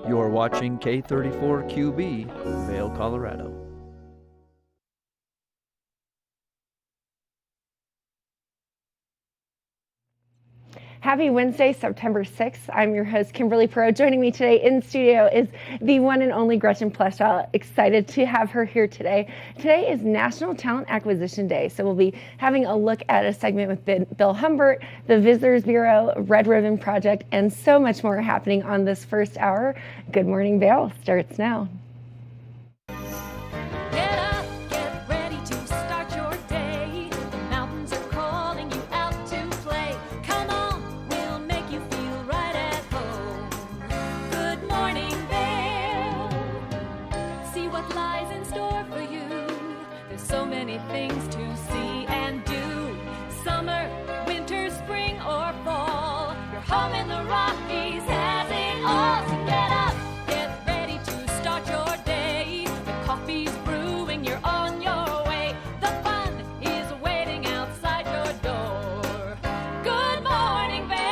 You're watching K34QB, Vail, Colorado. Happy Wednesday, September 6th. I'm your host, Kimberly Perot. Joining me today in studio is the one and only Gretchen Pleshall. Excited to have her here today. Today is National Talent Acquisition Day, so we'll be having a look at a segment with Bill Humbert, the Visitors Bureau, Red Ribbon Project, and so much more happening on this first hour. Good morning, Vail starts now. Things to see and do. Summer, winter, spring, or fall. Your home in the Rockies has it all. So get up, get ready to start your day. The coffee's brewing, you're on your way. The fun is waiting outside your door. Good morning, Vail.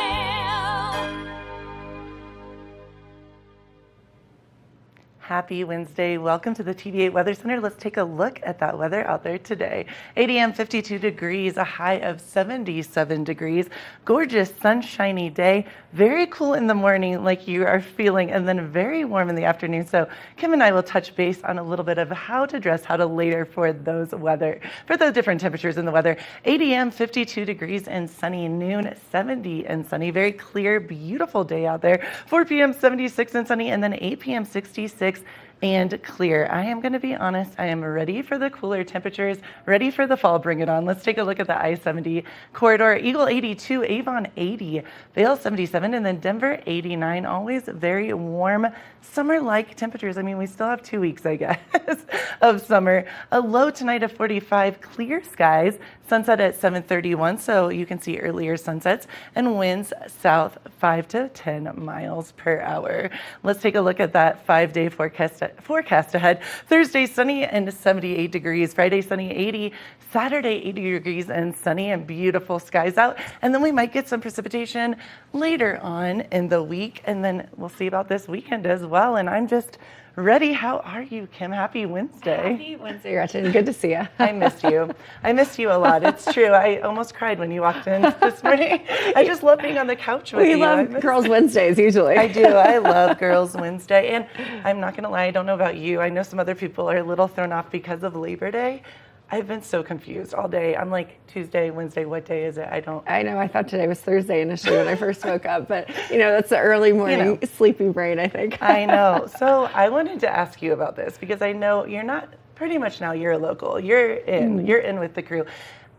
Happy Wednesday. Welcome to the TV8 Weather Center. Let's take a look at that weather out there today. 8 a.m. 52 degrees, a high of 77 degrees. Gorgeous, sunshiny day. Very cool in the morning like you are feeling, and then very warm in the afternoon. So Kim and I will touch base on a little bit of how to dress, how to layer for those different temperatures in the weather. 8 a.m. 52 degrees and sunny. Noon 70 and sunny. Very clear, beautiful day out there. 4 p.m. 76 and sunny, and then 8 p.m. 66 and clear. I am going to be honest, I am ready for the cooler temperatures, ready for the fall. Bring it on. Let's take a look at the I-70 corridor. Eagle 82, Avon 80, Vail 77, and then Denver 89. Always very warm, summer-like temperatures. I mean, we still have 2 weeks, I guess, of summer. A low tonight of 45, clear skies, sunset at 7:31, so you can see earlier sunsets, and winds south 5 to 10 miles per hour. Let's take a look at that 5-day forecast ahead. Thursday, sunny and 78 degrees. Friday, sunny 80. Saturday, 80 degrees and sunny and beautiful skies out. And then we might get some precipitation later on in the week. And then we'll see about this weekend as well. And I'm just ready. How are you, Kim? Happy Wednesday. Happy Wednesday, Gretchen. Good to see you. I missed you. I missed you a lot. It's true. I almost cried when you walked in this morning. I just love being on the couch with you. We love Girls Wednesdays usually. I do. I love Girls Wednesday. And I'm not going to lie, I don't know about you. I know some other people are a little thrown off because of Labor Day. I've been so confused all day. I'm like, Tuesday, Wednesday, what day is it? I know. I thought today was Thursday initially when I first woke up, but that's the early morning sleepy brain, I think. I know. So I wanted to ask you about this because I know you're not, pretty much now you're a local. You're in with the crew.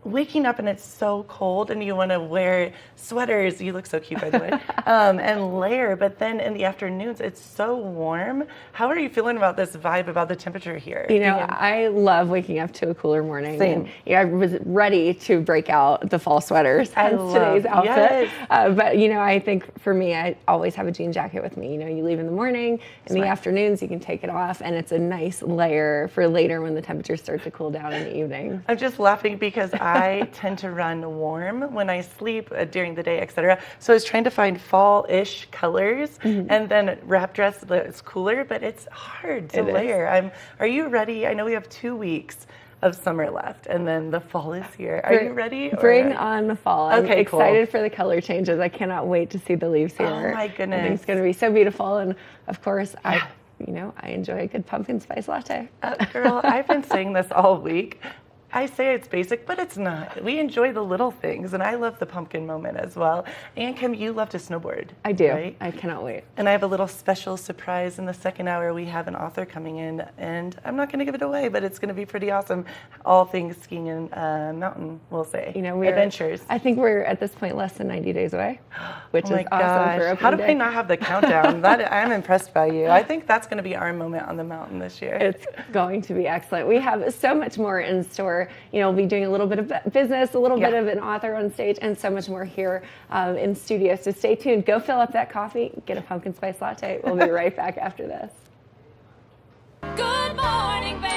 Waking up and it's so cold and you want to wear sweaters. You look so cute, by the way, and layer. But then in the afternoons, it's so warm. How are you feeling about this vibe, about the temperature here? I love waking up to a cooler morning. Same. And, I was ready to break out the fall sweaters. Hence today's outfit. Yes. But, I think for me, I always have a jean jacket with me. You leave in the morning, in the afternoons, you can take it off. And it's a nice layer for later when the temperatures start to cool down in the evening. I'm just laughing because I tend to run warm when I sleep during the day, etc. So I was trying to find fall-ish colors and then wrap dress that's cooler, but it's hard to layer. Are you ready? I know we have 2 weeks of summer left and then the fall is here. Are you ready? Bring on the fall. I'm Okay, excited for the color changes. I cannot wait to see the leaves here. Oh my goodness. I think it's going to be so beautiful. And of course, I enjoy a good pumpkin spice latte. Girl, I've been saying this all week. I say it's basic, but it's not. We enjoy the little things, and I love the pumpkin moment as well. And Kim, you love to snowboard. I do. Right? I cannot wait. And I have a little special surprise in the second hour. We have an author coming in, and I'm not going to give it away, but it's going to be pretty awesome. All things skiing and mountain, we'll say. Adventures. I think we're at this point less than 90 days away, which is awesome for opening How do day. I not have the countdown? I'm impressed by you. I think that's going to be our moment on the mountain this year. It's going to be excellent. We have so much more in store. We'll be doing a little bit of business, a little bit of an author on stage, and so much more here in studio. So stay tuned. Go fill up that coffee. Get a pumpkin spice latte. We'll be right back after this. Good morning, Vail.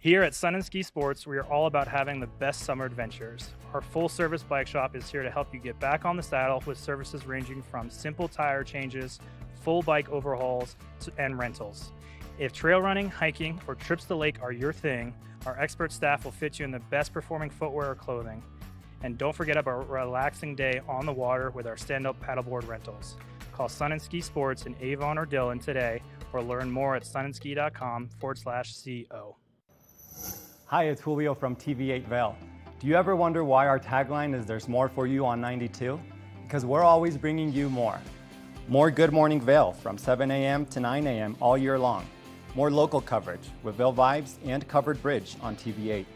Here at Sun and Ski Sports, we are all about having the best summer adventures. Our full-service bike shop is here to help you get back on the saddle with services ranging from simple tire changes, full bike overhauls, and rentals. If trail running, hiking, or trips to the lake are your thing, our expert staff will fit you in the best performing footwear or clothing. And don't forget about a relaxing day on the water with our stand-up paddleboard rentals. Call Sun and Ski Sports in Avon or Dillon today, or learn more at sunandski.com/CO. Hi, it's Julio from TV8 Vail. Do you ever wonder why our tagline is "There's more for you" on 92? Because we're always bringing you more. More Good Morning Vail from 7 a.m. to 9 a.m. all year long. More local coverage with Vail Vibes and Covered Bridge on TV8.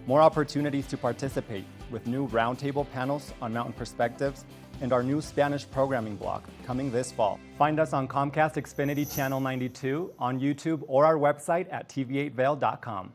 More opportunities to participate with new roundtable panels on mountain perspectives and our new Spanish programming block coming this fall. Find us on Comcast Xfinity Channel 92, on YouTube, or our website at tv8vail.com.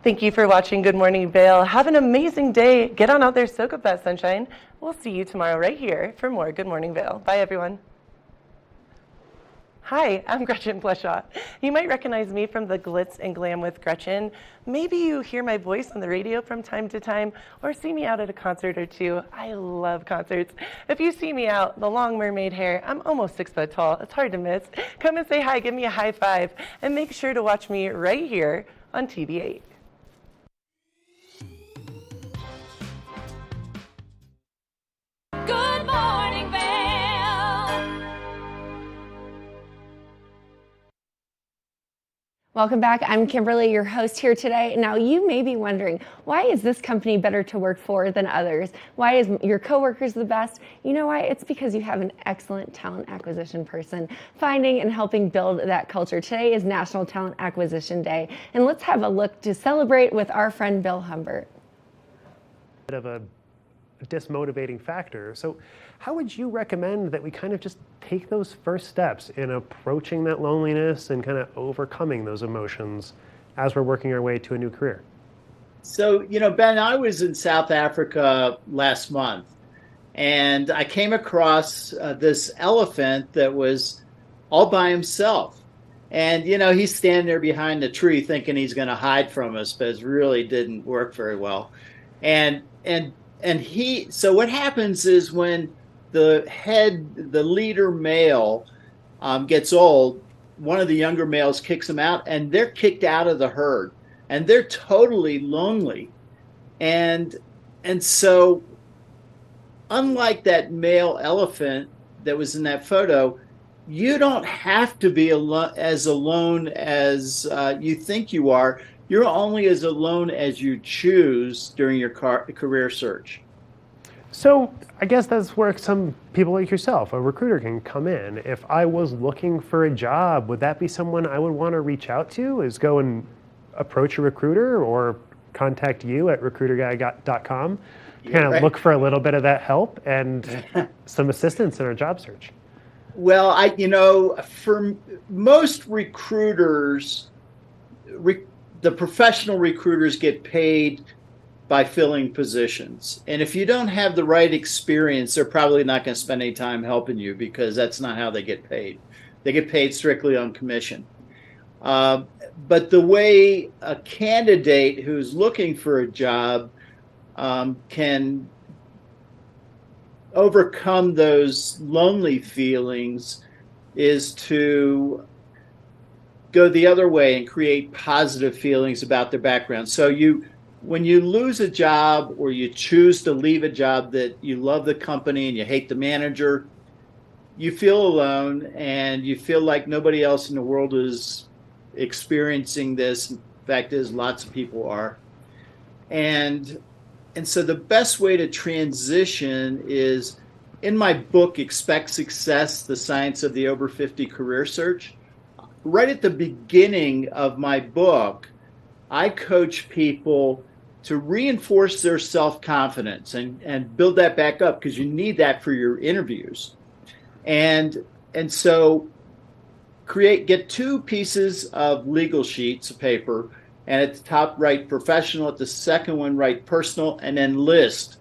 Thank you for watching Good Morning Vail. Have an amazing day. Get on out there, soak up that sunshine. We'll see you tomorrow right here for more Good Morning Vail. Bye, everyone. Hi, I'm Gretchen Pleshaw. You might recognize me from the Glitz and Glam with Gretchen. Maybe you hear my voice on the radio from time to time or see me out at a concert or two. I love concerts. If you see me out, the long mermaid hair, I'm almost 6 foot tall. It's hard to miss. Come and say hi, give me a high five, and make sure to watch me right here on TV8. Good morning, Vail. Welcome back. I'm Kimberly, your host here today. Now, you may be wondering, why is this company better to work for than others? Why is your coworkers the best? You know why? It's because you have an excellent talent acquisition person finding and helping build that culture. Today is National Talent Acquisition Day, and let's have a look to celebrate with our friend Bill Humbert. Bit of a dismotivating factor. So how would you recommend that we kind of just take those first steps in approaching that loneliness and kind of overcoming those emotions as we're working our way to a new career? So, Ben, I was in South Africa last month, and I came across this elephant that was all by himself. And, he's standing there behind the tree thinking he's going to hide from us, but it really didn't work very well. So what happens is when the leader male gets old, one of the younger males kicks him out, and they're kicked out of the herd, and they're totally lonely. And so unlike that male elephant that was in that photo, you don't have to be as alone as you think you are. You're only as alone as you choose during your career search. So I guess that's where some people like yourself, a recruiter, can come in. If I was looking for a job, would that be someone I would want to reach out to? Is go and approach a recruiter or contact you at recruiterguy.com? kind of Right. look for a little bit of that help and some assistance in our job search? Well, for most recruiters, the professional recruiters get paid by filling positions. And if you don't have the right experience, they're probably not going to spend any time helping you, because that's not how they get paid. They get paid strictly on commission. But the way a candidate who's looking for a job can overcome those lonely feelings is to go the other way and create positive feelings about their background. So when you lose a job, or you choose to leave a job that you love the company and you hate the manager, you feel alone, and you feel like nobody else in the world is experiencing this. In fact, lots of people are. And so the best way to transition is, in my book, Expect Success, The Science of the Over 50 Career Search, right at the beginning of my book, I coach people to reinforce their self-confidence and build that back up, because you need that for your interviews. And so get 2 pieces of legal sheets of paper, and at the top write professional, at the second one write personal, and then list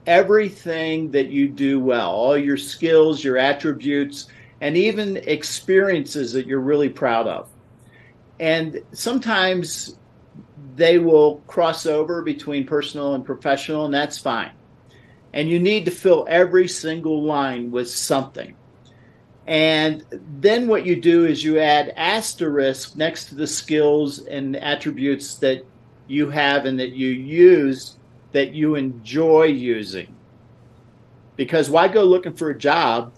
everything that you do well, all your skills, your attributes, and even experiences that you're really proud of. And sometimes they will cross over between personal and professional, and that's fine. And you need to fill every single line with something. And then what you do is you add asterisk next to the skills and attributes that you have and that you use, that you enjoy using. Because why go looking for a job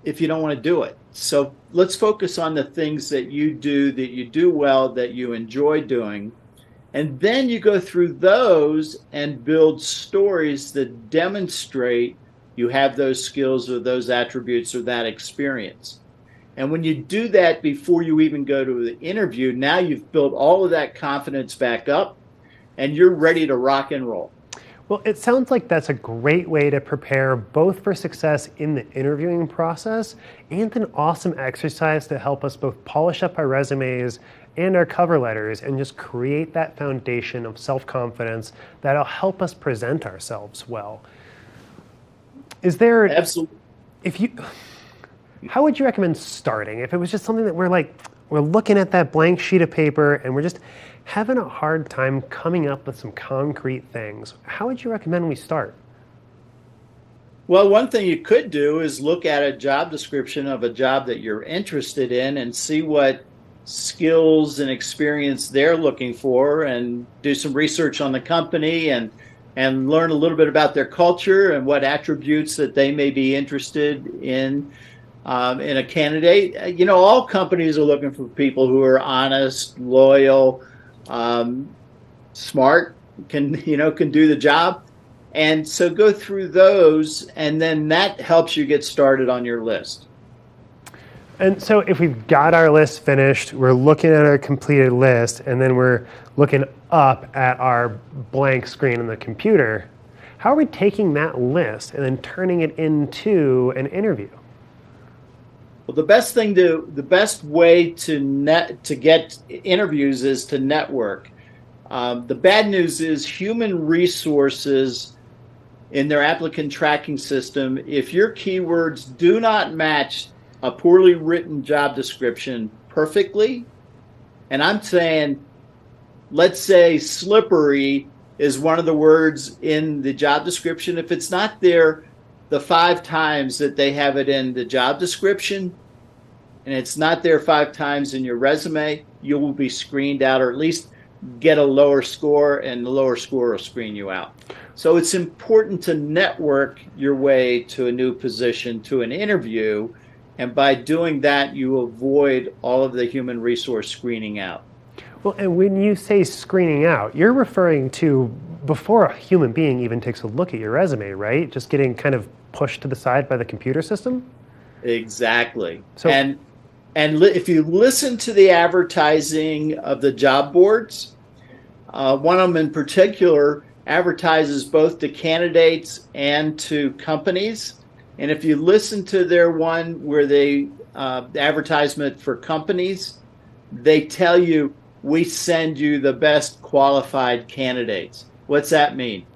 if you don't want to do it? So let's focus on the things that you do well, that you enjoy doing. And then you go through those and build stories that demonstrate you have those skills or those attributes or that experience. And when you do that before you even go to the interview, now you've built all of that confidence back up, and you're ready to rock and roll. Well, it sounds like that's a great way to prepare both for success in the interviewing process, and an awesome exercise to help us both polish up our resumes and our cover letters and just create that foundation of self-confidence that'll help us present ourselves well. Is there... Absolutely. How would you recommend starting? If it was just something that we're looking at that blank sheet of paper and we're just having a hard time coming up with some concrete things, how would you recommend we start? Well, one thing you could do is look at a job description of a job that you're interested in and see what skills and experience they're looking for, and do some research on the company and learn a little bit about their culture and what attributes that they may be interested in a candidate. All companies are looking for people who are honest, loyal, smart, can do the job. And so go through those, and then that helps you get started on your list. And so if we've got our list finished, we're looking at our completed list, and then we're looking up at our blank screen on the computer, how are we taking that list and then turning it into an interview? Well, the best way to get interviews is to network. The bad news is human resources in their applicant tracking system, if your keywords do not match a poorly written job description perfectly, and I'm saying, let's say slippery is one of the words in the job description. If it's not there the 5 times that they have it in the job description, and it's not there 5 times in your resume, you will be screened out, or at least get a lower score, and the lower score will screen you out. So it's important to network your way to a new position, to an interview, and by doing that, you avoid all of the human resource screening out. Well, and when you say screening out, you're referring to before a human being even takes a look at your resume, right? Just getting kind of pushed to the side by the computer system? Exactly. So, and if you listen to the advertising of the job boards, one of them in particular advertises both to candidates and to companies. And if you listen to their one where they advertisement for companies, they tell you, we send you the best qualified candidates. What's that mean?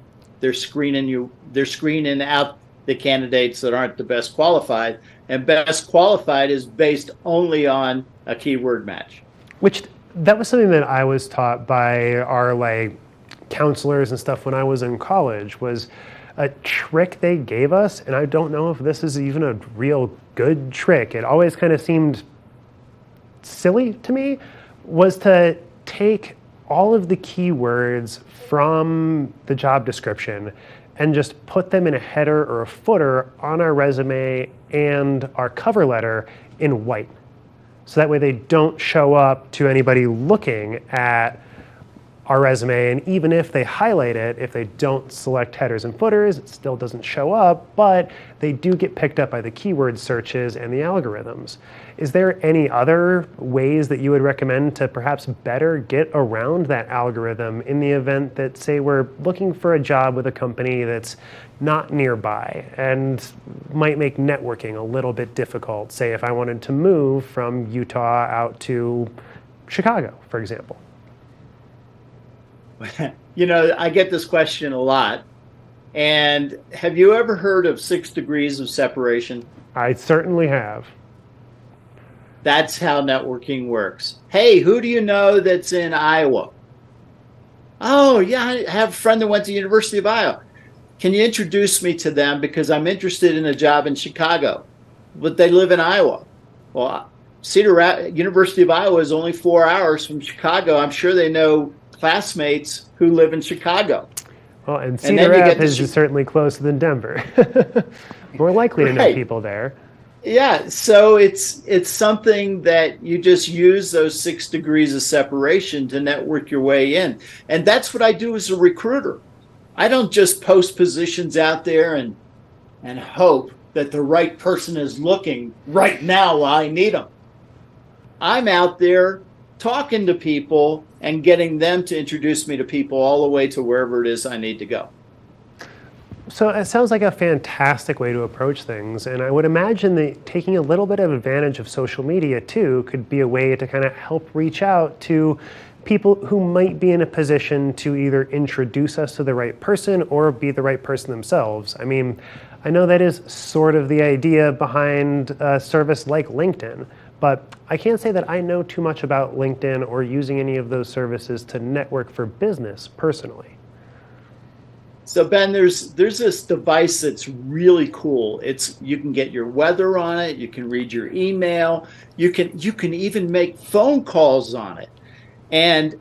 They're screening out the candidates that aren't the best qualified, and best qualified is based only on a keyword match. Which, that was something that I was taught by our counselors and stuff when I was in college, was a trick they gave us, and I don't know if this is even a real good trick. It always kind of seemed silly to me, was to take all of the keywords from the job description and just put them in a header or a footer on our resume and our cover letter in white. So that way they don't show up to anybody looking at our resume, and even if they highlight it, if they don't select headers and footers, it still doesn't show up, but they do get picked up by the keyword searches and the algorithms. Is there any other ways that you would recommend to perhaps better get around that algorithm in the event that, say, we're looking for a job with a company that's not nearby and might make networking a little bit difficult? Say if I wanted to move from Utah out to Chicago, for example. You know, I get this question a lot. And have you ever heard of 6 degrees of separation? I certainly have. That's how networking works. Hey, who do you know that's in Iowa? Oh, yeah, I have a friend that went to the University of Iowa. Can you introduce me to them because I'm interested in a job in Chicago, but they live in Iowa? Well, University of Iowa is only 4 hours from Chicago. I'm sure they know classmates who live in Chicago. Well, and Cedar Rapids is certainly closer than Denver. More likely to know people there. Yeah, so it's something that you just use those 6 degrees of separation to network your way in. And that's what I do as a recruiter. I don't just post positions out there and hope that the right person is looking right now while I need them. I'm out there talking to people and getting them to introduce me to people all the way to wherever it is I need to go. So it sounds like a fantastic way to approach things, and I would imagine that taking a little bit of advantage of social media too could be a way to kind of help reach out to people who might be in a position to either introduce us to the right person or be the right person themselves. I mean, I know that is sort of the idea behind a service like LinkedIn, but I can't say that I know too much about LinkedIn or using any of those services to network for business personally. So Ben, there's this device that's really cool. You can get your weather on it, you can read your email, you can even make phone calls on it. And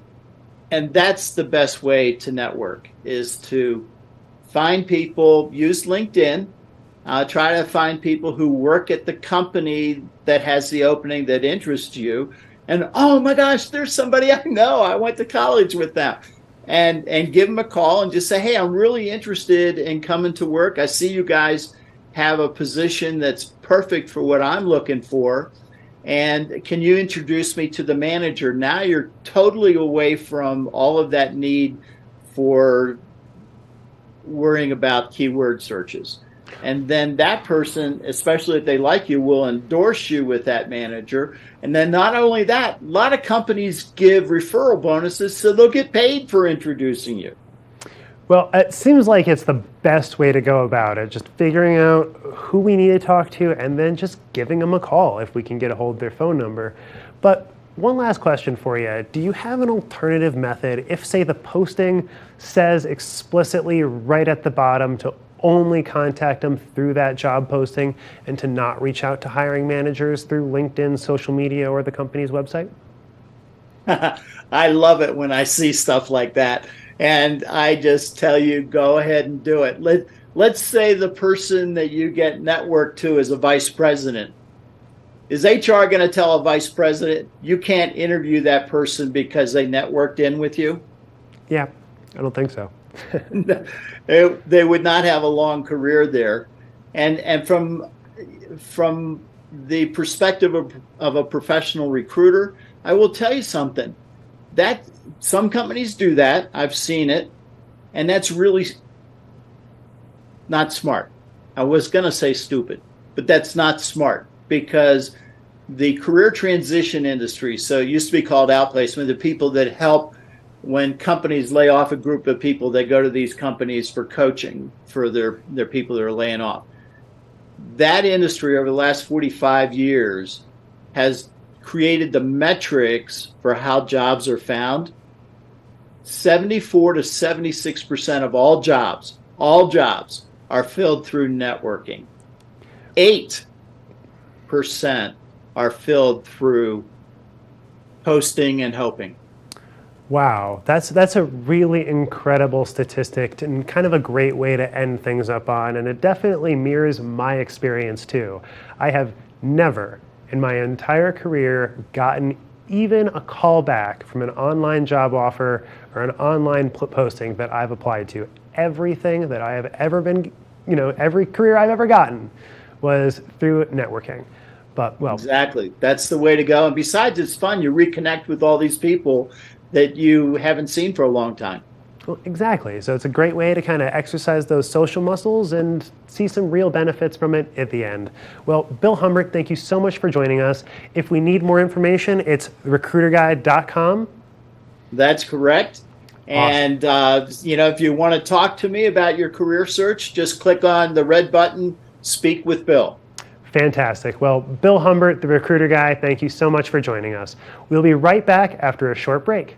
that's the best way to network, is to find people, use LinkedIn, try to find people who work at the company that has the opening that interests you. And, oh my gosh, there's somebody I know. I went to college with them. And give them a call and just say, hey, I'm really interested in coming to work. I see you guys have a position that's perfect for what I'm looking for. And can you introduce me to the manager? Now you're totally away from all of that need for worrying about keyword searches. And then that person, especially if they like you, will endorse you with that manager. And then not only that, a lot of companies give referral bonuses, so they'll get paid for introducing you. Well, it seems like it's the best way to go about it, just figuring out who we need to talk to and then just giving them a call if we can get a hold of their phone number. But one last question for you. Do you have an alternative method if, say, the posting says explicitly right at the bottom to only contact them through that job posting and to not reach out to hiring managers through LinkedIn, social media, or the company's website? I love it when I see stuff like that. And I just tell you, go ahead and do it. Let's say the person that you get networked to is a vice president. Is HR going to tell a vice president you can't interview that person because they networked in with you? Yeah, I don't think so. They would not have a long career there. And from the perspective of a professional recruiter, I will tell you something. That some companies do that. I've seen it. And that's really not smart. I was going to say stupid, but that's not smart, because the career transition industry, so it used to be called outplacement, the people that help when companies lay off a group of people, they go to these companies for coaching for their people that are laying off. That industry over the last 45 years has created the metrics for how jobs are found. 74 to 76% of all jobs are filled through networking. 8% are filled through posting and hoping. Wow, that's a really incredible statistic and kind of a great way to end things up on, and it definitely mirrors my experience too. I have never in my entire career gotten even a call back from an online job offer or an online posting that I've applied to. Everything that I have ever been, every career I've ever gotten was through networking. But, well, exactly. That's the way to go. And besides, it's fun. You reconnect with all these people that you haven't seen for a long time. Well, exactly. So it's a great way to kind of exercise those social muscles and see some real benefits from it at the end. Well, Bill Humbert, thank you so much for joining us. If we need more information, it's recruiterguide.com. That's correct. Awesome. And, if you want to talk to me about your career search, just click on the red button, Speak with Bill. Fantastic. Well, Bill Humbert, the Recruiter Guy, thank you so much for joining us. We'll be right back after a short break.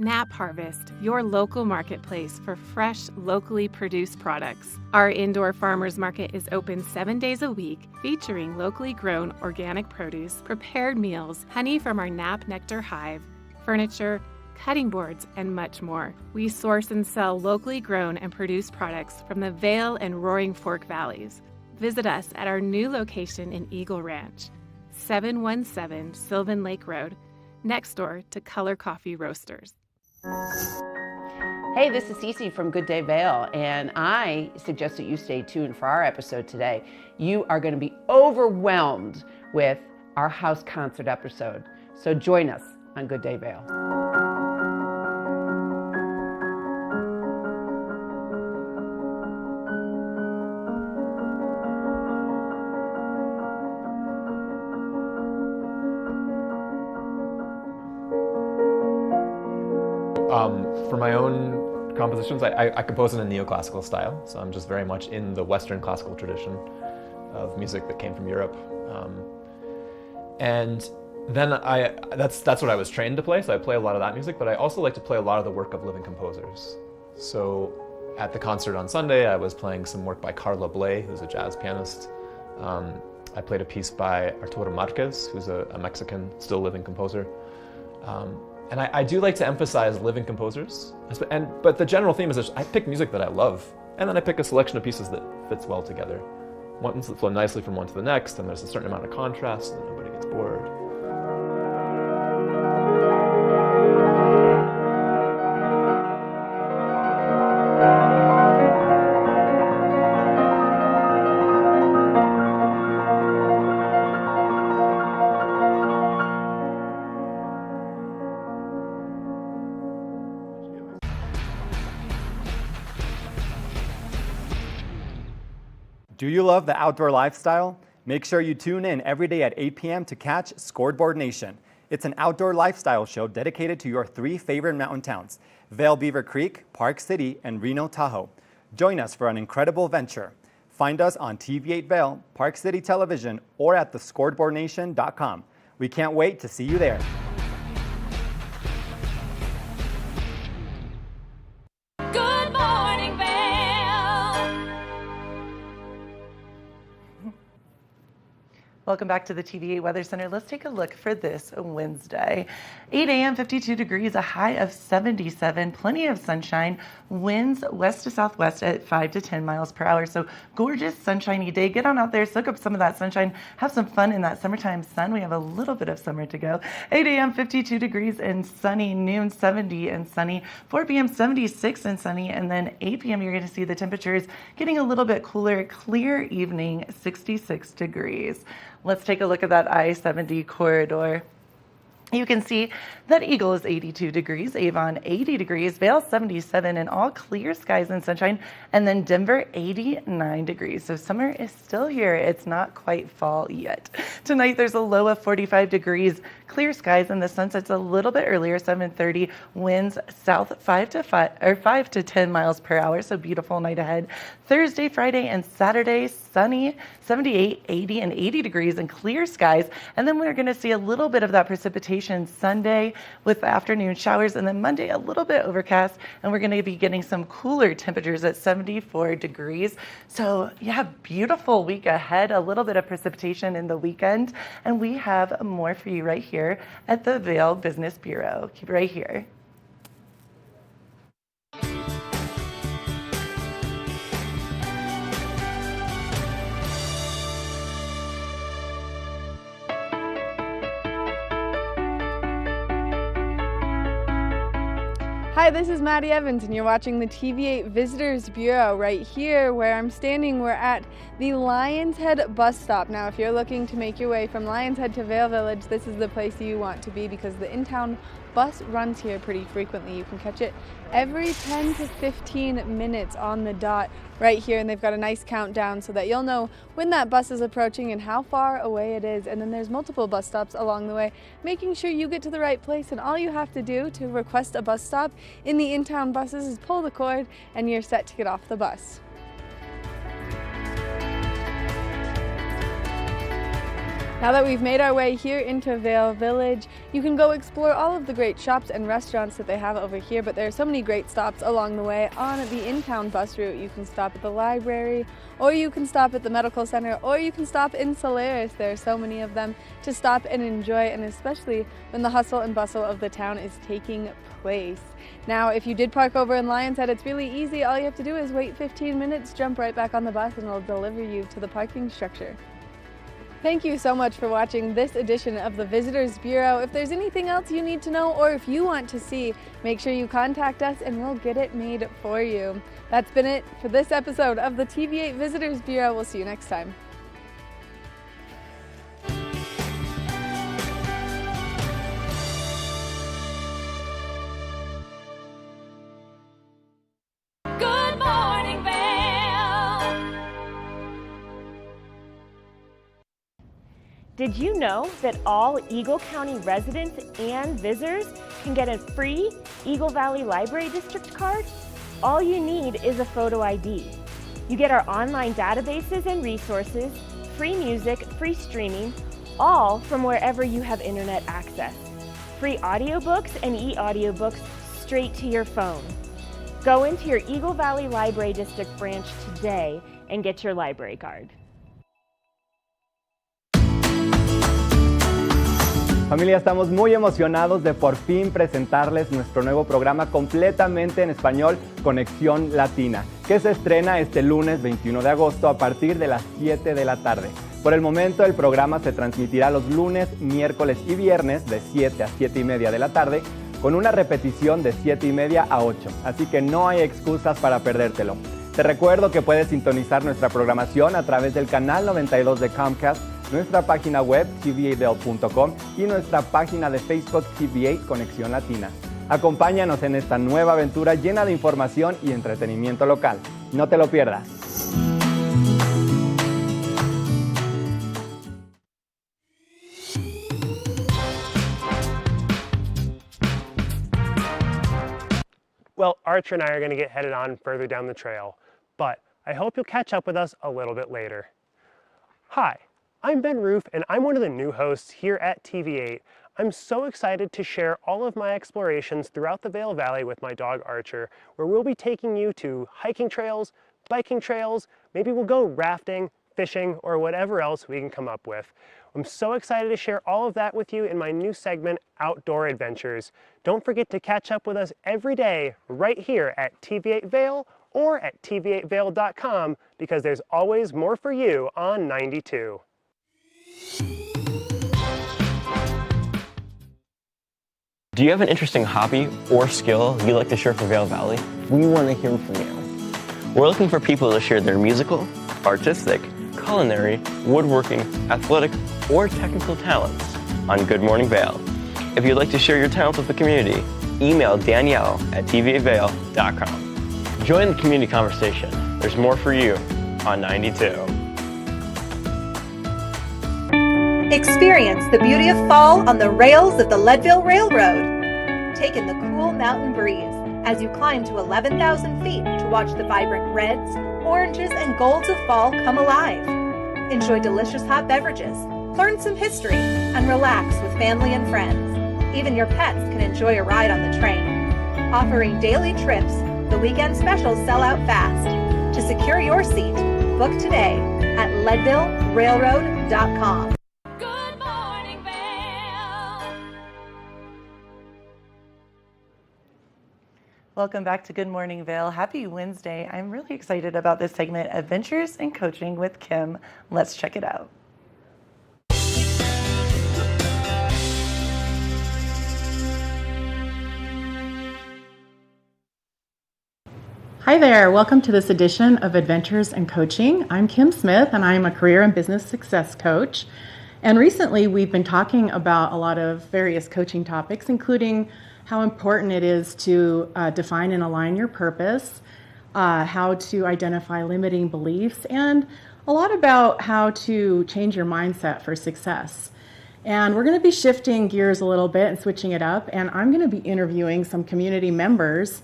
Nap Harvest, your local marketplace for fresh, locally produced products. Our indoor farmers market is open 7 days a week, featuring locally grown organic produce, prepared meals, honey from our Nap Nectar hive, furniture, cutting boards, and much more. We source and sell locally grown and produced products from the Vail and Roaring Fork Valleys. Visit us at our new location in Eagle Ranch, 717 Sylvan Lake Road, next door to Color Coffee Roasters. Hey, this is Cece from Good Day Vail, and I suggest that you stay tuned for our episode today. You are going to be overwhelmed with our house concert episode, so join us on Good Day Vail. For my own compositions, I compose in a neoclassical style, so I'm just very much in the Western classical tradition of music that came from Europe. And then that's what I was trained to play, so I play a lot of that music, but I also like to play a lot of the work of living composers. So at the concert on Sunday, I was playing some work by Carla Bley, who's a jazz pianist. I played a piece by Arturo Marquez, who's a Mexican, still living composer. And I do like to emphasize living composers, but the general theme is that I pick music that I love, and then I pick a selection of pieces that fits well together. Ones that flow nicely from one to the next, and there's a certain amount of contrast, and nobody gets bored. Do you love the outdoor lifestyle? Make sure you tune in every day at 8 p.m. to catch Scoreboard Nation. It's an outdoor lifestyle show dedicated to your 3 favorite mountain towns, Vail Beaver Creek, Park City, and Reno Tahoe. Join us for an incredible venture. Find us on TV8 Vail, Park City Television, or at thescoreboardnation.com. We can't wait to see you there. Good morning, Vail. Welcome back to the TVA Weather Center. Let's take a look for this Wednesday. 8 a.m., 52 degrees, a high of 77, plenty of sunshine, winds west to southwest at 5 to 10 miles per hour. So gorgeous, sunshiny day. Get on out there, soak up some of that sunshine, have some fun in that summertime sun. We have a little bit of summer to go. 8 a.m., 52 degrees and sunny, noon 70 and sunny, 4 p.m. 76 and sunny, and then 8 p.m. you're going to see the temperatures getting a little bit cooler, clear evening, 66 degrees. Let's take a look at that I-70 corridor. You can see that Eagle is 82 degrees, Avon 80 degrees, Vail 77, and all clear skies and sunshine, and then Denver 89 degrees. So summer is still here. It's not quite fall yet. Tonight there's a low of 45 degrees, clear skies, and the sun sets a little bit earlier, 7:30. Winds south 5 to 10 miles per hour. So beautiful night ahead. Thursday, Friday, and Saturday, sunny, 78, 80, and 80 degrees and clear skies. And then we're going to see a little bit of that precipitation Sunday with afternoon showers, and then Monday a little bit overcast, and we're going to be getting some cooler temperatures at 74 degrees. So yeah, beautiful week ahead, a little bit of precipitation in the weekend, and we have more for you right here at the Vail Business Bureau. Keep it right here. Hi, this is Maddie Evans, and you're watching the TVA Visitors Bureau. Right here where I'm standing, we're at the Lions Head bus stop. Now, if you're looking to make your way from Lions Head to Vail Village, this is the place you want to be because the in-town bus runs here pretty frequently. You can catch it every 10 to 15 minutes on the dot right here, and they've got a nice countdown so that you'll know when that bus is approaching and how far away it is. And then there's multiple bus stops along the way, making sure you get to the right place. And all you have to do to request a bus stop in the in-town buses is pull the cord and you're set to get off the bus. Now that we've made our way here into Vail Village, you can go explore all of the great shops and restaurants that they have over here, but there are so many great stops along the way on the in-town bus route. You can stop at the library, or you can stop at the medical center, or you can stop in Solaris. There are so many of them to stop and enjoy, and especially when the hustle and bustle of the town is taking place. Now, if you did park over in Lions Head, it's really easy. All you have to do is wait 15 minutes, jump right back on the bus, and it'll deliver you to the parking structure. Thank you so much for watching this edition of the Visitors Bureau. If there's anything else you need to know or if you want to see, make sure you contact us and we'll get it made for you. That's been it for this episode of the TVA Visitors Bureau. We'll see you next time. Good morning, Vail. Did you know that all Eagle County residents and visitors can get a free Eagle Valley Library District card? All you need is a photo ID. You get our online databases and resources, free music, free streaming, all from wherever you have internet access. Free audiobooks and e-audiobooks straight to your phone. Go into your Eagle Valley Library District branch today and get your library card. Familia, estamos muy emocionados de por fin presentarles nuestro nuevo programa completamente en español, Conexión Latina, que se estrena este lunes 21 de agosto a partir de las 7 de la tarde. Por el momento, el programa se transmitirá los lunes, miércoles y viernes de 7 a 7 y media de la tarde, con una repetición de 7 y media a 8, así que no hay excusas para perdértelo. Te recuerdo que puedes sintonizar nuestra programación a través del canal 92 de Comcast, nuestra página web tvavail.com y nuestra página de Facebook TVA Conexión Latina. Acompáñanos en esta nueva aventura llena de información y entretenimiento local. No te lo pierdas. Well, Archer and I are going to get headed on further down the trail, but I hope you'll catch up with us a little bit later. Hi, I'm Ben Roof, and I'm one of the new hosts here at TV8. I'm so excited to share all of my explorations throughout the Vail Valley with my dog Archer, where we'll be taking you to hiking trails, biking trails, maybe we'll go rafting, fishing, or whatever else we can come up with. I'm so excited to share all of that with you in my new segment, Outdoor Adventures. Don't forget to catch up with us every day right here at TV8 Vail or at tv8vail.com, because there's always more for you on 92. Do you have an interesting hobby or skill you'd like to share for Vail Valley? We want to hear from you. We're looking for people to share their musical, artistic, culinary, woodworking, athletic, or technical talents on Good Morning Vail. If you'd like to share your talents with the community, email Danielle at tv8vail.com. Join the community conversation. There's more for you on 92. Experience the beauty of fall on the rails of the Leadville Railroad. Take in the cool mountain breeze as you climb to 11,000 feet to watch the vibrant reds, oranges, and golds of fall come alive. Enjoy delicious hot beverages, learn some history, and relax with family and friends. Even your pets can enjoy a ride on the train. Offering daily trips, the weekend specials sell out fast. To secure your seat, book today at leadvillerailroad.com. Welcome back to Good Morning Vail. Happy Wednesday. I'm really excited about this segment, Adventures in Coaching with Kim. Let's check it out. Hi there, welcome to this edition of Adventures in Coaching. I'm Kim Smith and I'm a career and business success coach. And recently we've been talking about a lot of various coaching topics, including how important it is to define and align your purpose, how to identify limiting beliefs, and a lot about how to change your mindset for success. And we're going to be shifting gears a little bit and switching it up, and I'm going to be interviewing some community members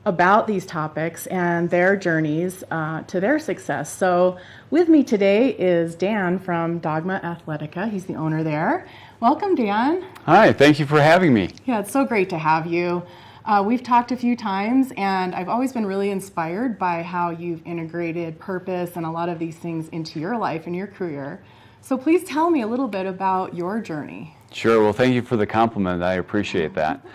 about these topics and their journeys to their success. So with me today is Dan from Dogma Athletica. He's the owner there. Welcome, Dan. Hi, thank you for having me. Yeah, it's so great to have you. We've talked a few times, and I've always been really inspired by how you've integrated purpose and a lot of these things into your life and your career. So please tell me a little bit about your journey. Sure, well, thank you for the compliment. I appreciate that.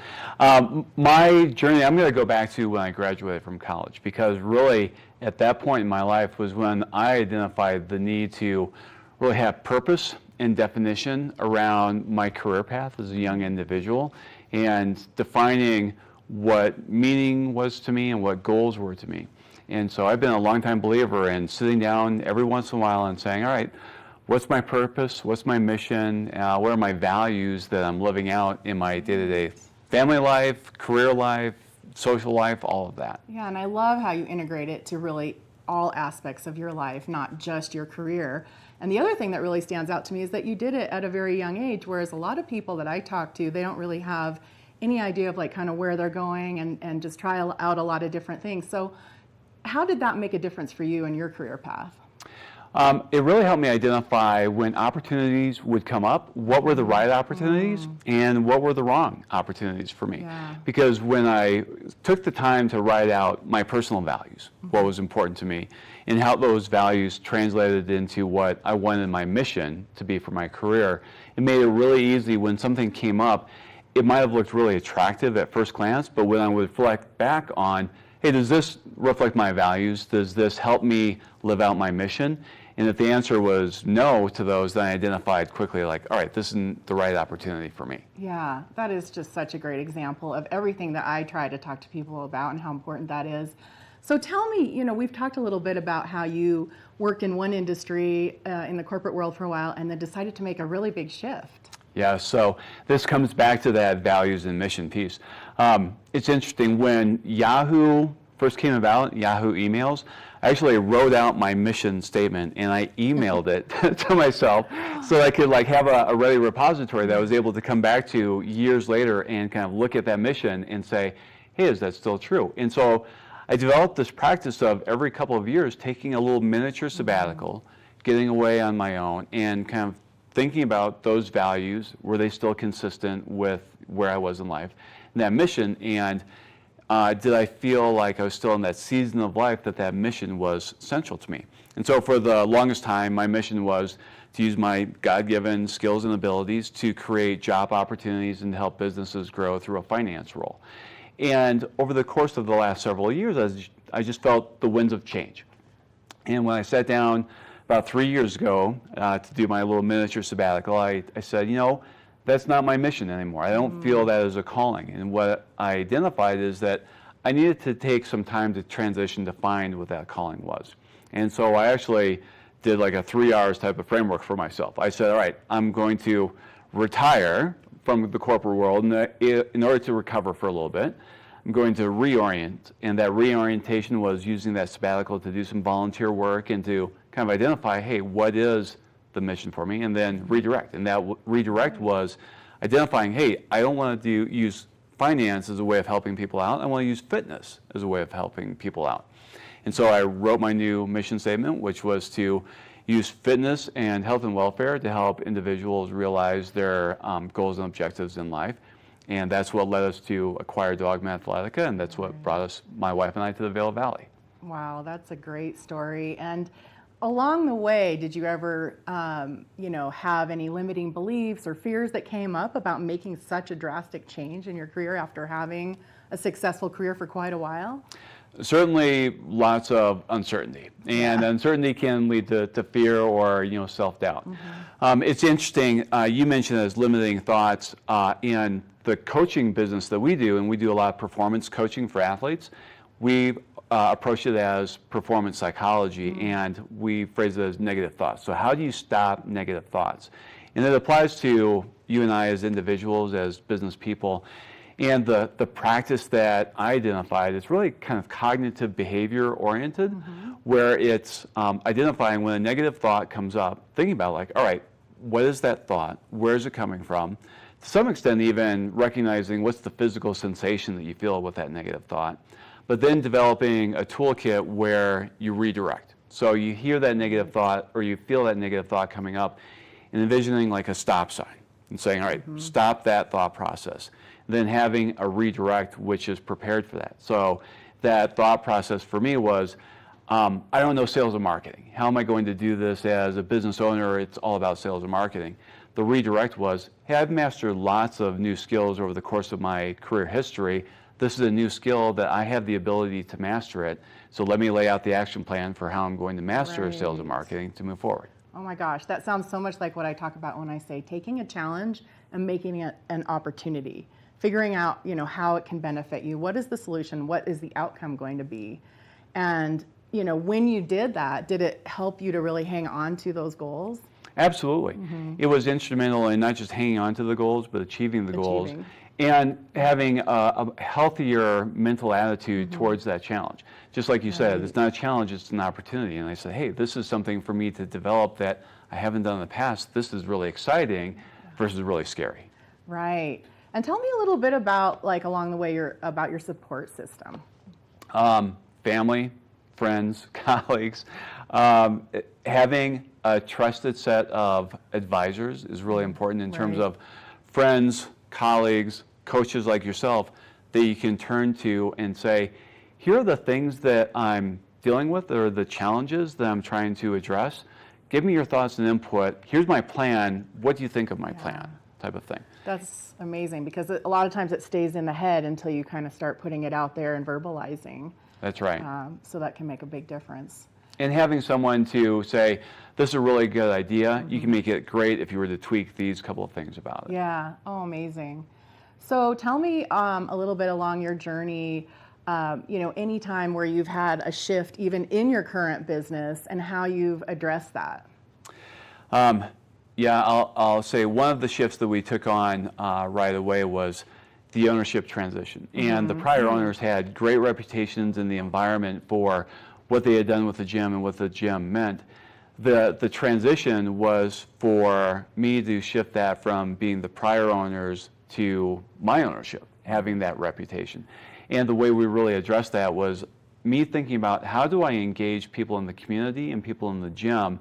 My journey, I'm going to go back to when I graduated from college, because really at that point in my life was when I identified the need to really have purpose and definition around my career path as a young individual, and defining what meaning was to me and what goals were to me. And so I've been a longtime believer in sitting down every once in a while and saying, all right, what's my purpose? What's my mission? What are my values that I'm living out in my day-to-day family life, career life, social life, all of that. Yeah, and I love how you integrate it to really all aspects of your life, not just your career. And the other thing that really stands out to me is that you did it at a very young age, whereas a lot of people that I talk to, they don't really have any idea of like kind of where they're going and just try out a lot of different things. So how did that make a difference for you in your career path? It really helped me identify when opportunities would come up, what were the right opportunities and what were the wrong opportunities for me. Yeah. Because when I took the time to write out my personal values, what was important to me, and how those values translated into what I wanted my mission to be for my career, it made it really easy when something came up. It might have looked really attractive at first glance, but when I would reflect back on, hey, does this reflect my values? Does this help me live out my mission? And if the answer was no to those, then I identified quickly like, all right, this isn't the right opportunity for me. Yeah, that is just such a great example of everything that I try to talk to people about and how important that is. So tell me, you know, we've talked a little bit about how you worked in one industry in the corporate world for a while and then decided to make a really big shift. Yeah, so this comes back to that values and mission piece. It's interesting, when Yahoo first came about, Yahoo emails, I actually wrote out my mission statement and I emailed it to myself so I could like have a ready repository that I was able to come back to years later and kind of look at that mission and say, hey, is that still true? And so I developed this practice of every couple of years taking a little miniature sabbatical, getting away on my own, and kind of thinking about those values. Were they still consistent with where I was in life and that mission? And did I feel like I was still in that season of life that that mission was central to me? And so for the longest time, my mission was to use my God-given skills and abilities to create job opportunities and help businesses grow through a finance role. And over the course of the last several years, I just felt the winds of change. And when I sat down about 3 years ago to do my little miniature sabbatical, I said, you know, that's not my mission anymore. I don't feel that as a calling. And what I identified is that I needed to take some time to transition to find what that calling was. And so I actually did like a 3 hours type of framework for myself. I said, all right, I'm going to retire from the corporate world in order to recover for a little bit. I'm going to reorient, and that reorientation was using that sabbatical to do some volunteer work and to kind of identify, hey, what is the mission for me, and then redirect. And that redirect was identifying, hey, I don't want to use finance as a way of helping people out. I want to use fitness as a way of helping people out. And so I wrote my new mission statement, which was to use fitness and health and welfare to help individuals realize their goals and objectives in life. And that's what led us to acquire Dogma Athletica, and that's what brought us, my wife and I, to the Vail Valley. Wow, that's a great story. And along the way, did you ever, have any limiting beliefs or fears that came up about making such a drastic change in your career after having a successful career for quite a while? Certainly lots of uncertainty, and uncertainty can lead to fear or self-doubt. It's interesting, you mentioned as limiting thoughts in the coaching business that we do, and we do a lot of performance coaching for athletes. We approach it as performance psychology, and we phrase it as negative thoughts. So how do you stop negative thoughts? And it applies to you and I as individuals, as business people. And the practice that I identified is really kind of cognitive behavior oriented, where it's identifying when a negative thought comes up, thinking about like, all right, what is that thought? Where is it coming from? To some extent, even recognizing what's the physical sensation that you feel with that negative thought, but then developing a toolkit where you redirect. So you hear that negative thought or you feel that negative thought coming up and envisioning like a stop sign and saying, all right, stop that thought process. Then having a redirect which is prepared for that. So that thought process for me was, I don't know sales and marketing. How am I going to do this as a business owner? It's all about sales and marketing. The redirect was, hey, I've mastered lots of new skills over the course of my career history. This is a new skill that I have the ability to master it. So let me lay out the action plan for how I'm going to master sales and marketing to move forward. Oh my gosh, that sounds so much like what I talk about when I say taking a challenge and making it an opportunity. Figuring out, how it can benefit you. What is the solution? What is the outcome going to be? And, when you did that, did it help you to really hang on to those goals? Absolutely. It was instrumental in not just hanging on to the goals, but achieving the goals and having a healthier mental attitude towards that challenge. Just like you said, it's not a challenge, it's an opportunity. And I said, hey, this is something for me to develop that I haven't done in the past. This is really exciting versus really scary. Right. And tell me a little bit about, along the way, about your support system. Family, friends, colleagues. Having a trusted set of advisors is really important in terms of friends, colleagues, coaches like yourself that you can turn to and say, here are the things that I'm dealing with or the challenges that I'm trying to address. Give me your thoughts and input. Here's my plan. What do you think of my plan? Type of thing. That's amazing because a lot of times it stays in the head until you kind of start putting it out there and verbalizing. That's right. So that can make a big difference. And having someone to say, this is a really good idea. You can make it great if you were to tweak these couple of things about it. Yeah. Oh, amazing. So tell me a little bit along your journey, any time where you've had a shift even in your current business and how you've addressed that. Yeah, I'll say one of the shifts that we took on right away was the ownership transition. And the prior owners had great reputations in the environment for what they had done with the gym and what the gym meant. The transition was for me to shift that from being the prior owners to my ownership, having that reputation. And the way we really addressed that was me thinking about how do I engage people in the community and people in the gym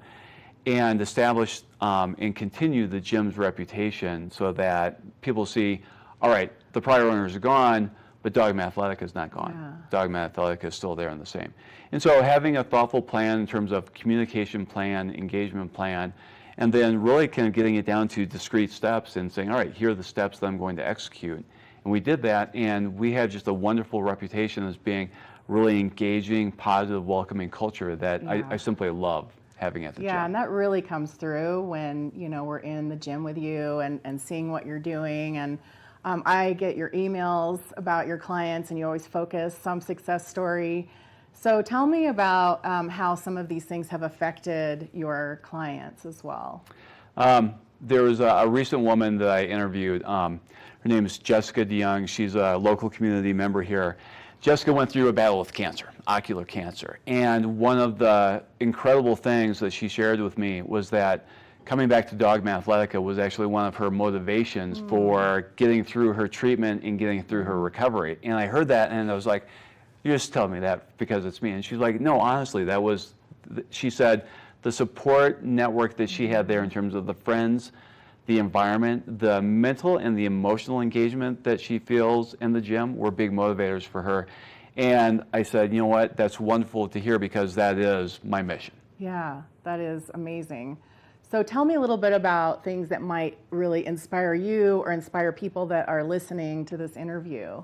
and establish and continue the gym's reputation so that people see, all right, the prior owners are gone, but Dogma Athletica is not gone. Dogma Athletica is still there and the same. And so having a thoughtful plan in terms of communication plan, engagement plan, and then really kind of getting it down to discrete steps and saying, all right, here are the steps that I'm going to execute. And we did that, and we had just a wonderful reputation as being really engaging, positive, welcoming culture that I simply love having at the gym. Yeah, and that really comes through when, you know, we're in the gym with you and seeing what you're doing. And I get your emails about your clients, and you always focus some success story. So tell me about how some of these things have affected your clients as well. There was a recent woman that I interviewed. Her name is Jessica DeYoung. She's a local community member here. Jessica went through a battle with cancer, ocular cancer. And one of the incredible things that she shared with me was that coming back to Dogma Athletica was actually one of her motivations for getting through her treatment and getting through her recovery. And I heard that, and I was like, you're just telling me that because it's me. And she's like, no, honestly, that was, she said, the support network that she had there in terms of the friends, the environment, the mental and the emotional engagement that she feels in the gym were big motivators for her. And I said, you know what, that's wonderful to hear because that is my mission. Yeah, that is amazing. So tell me a little bit about things that might really inspire you or inspire people that are listening to this interview.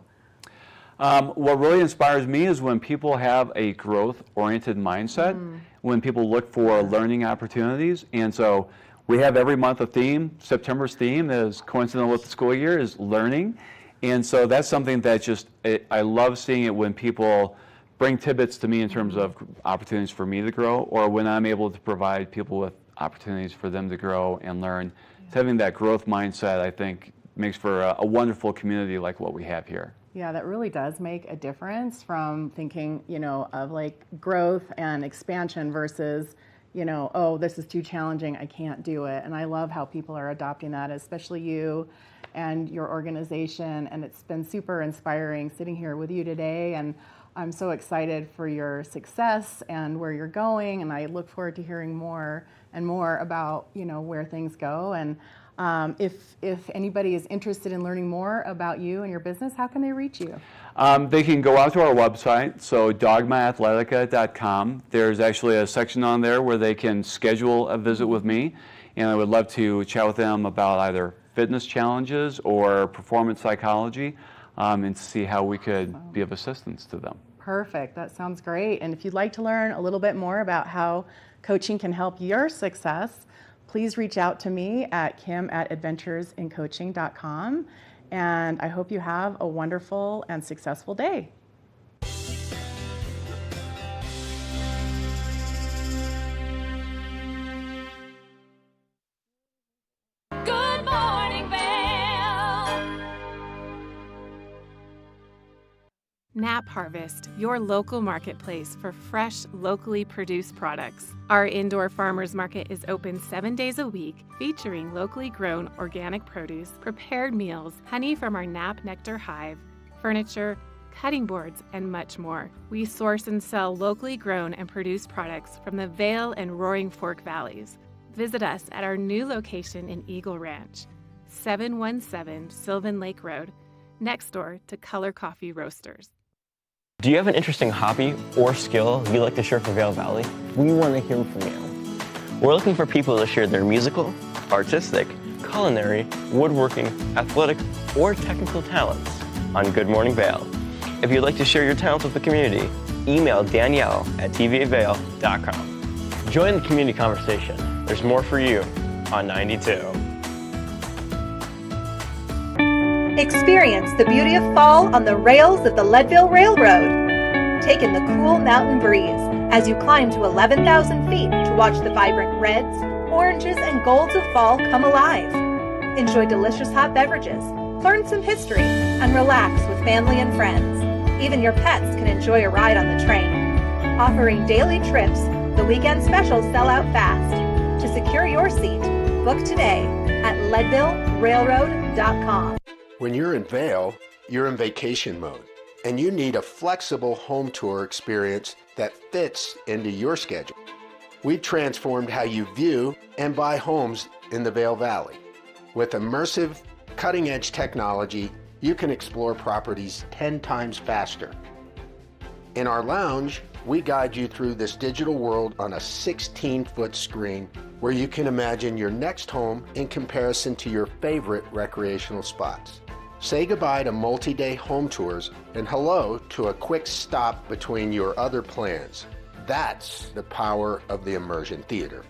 What really inspires me is when people have a growth-oriented mindset, when people look for learning opportunities. And so we have every month a theme. September's theme is coincidental with the school year is learning. And so that's something that just, I love seeing it when people bring tidbits to me in terms of opportunities for me to grow, or when I'm able to provide people with opportunities for them to grow and learn. Having that growth mindset, I think, makes for a wonderful community like what we have here. Yeah, that really does make a difference from thinking, you know, of like growth and expansion versus, you know, oh, this is too challenging, I can't do it. And I love how people are adopting that, especially you and your organization. And it's been super inspiring sitting here with you today. And I'm so excited for your success and where you're going. And I look forward to hearing more and more about, you know, where things go. And if anybody is interested in learning more about you and your business, how can they reach you? They can go out to our website, so dogmaathletica.com. There's actually a section on there where they can schedule a visit with me, and I would love to chat with them about either fitness challenges or performance psychology, and see how we could be of assistance to them. Perfect. That sounds great. And if you'd like to learn a little bit more about how coaching can help your success, please reach out to me at kim@adventuresincoaching.com. And I hope you have a wonderful and successful day. Good morning, Vail. Nap Harvest, your local marketplace for fresh, locally produced products. Our indoor farmers market is open 7 days a week, featuring locally grown organic produce, prepared meals, honey from our Nap Nectar hive, furniture, cutting boards, and much more. We source and sell locally grown and produced products from the Vail and Roaring Fork Valleys. Visit us at our new location in Eagle Ranch, 717 Sylvan Lake Road, next door to Color Coffee Roasters. Do you have an interesting hobby or skill you'd like to share for Vail Valley? We want to hear from you. We're looking for people to share their musical, artistic, culinary, woodworking, athletic, or technical talents on Good Morning Vail. If you'd like to share your talents with the community, email Danielle at tvavail.com. Join the community conversation. There's more for you on 92. Experience the beauty of fall on the rails of the Leadville Railroad. Take in the cool mountain breeze as you climb to 11,000 feet to watch the vibrant reds, oranges, and golds of fall come alive. Enjoy delicious hot beverages, learn some history, and relax with family and friends. Even your pets can enjoy a ride on the train. Offering daily trips, the weekend specials sell out fast. To secure your seat, book today at leadvillerailroad.com. When you're in Vail, you're in vacation mode, and you need a flexible home tour experience that fits into your schedule. We've transformed how you view and buy homes in the Vail Valley. With immersive, cutting-edge technology, you can explore properties 10 times faster. In our lounge, we guide you through this digital world on a 16-foot screen where you can imagine your next home in comparison to your favorite recreational spots. Say goodbye to multi-day home tours and hello to a quick stop between your other plans. That's the power of the immersion theater.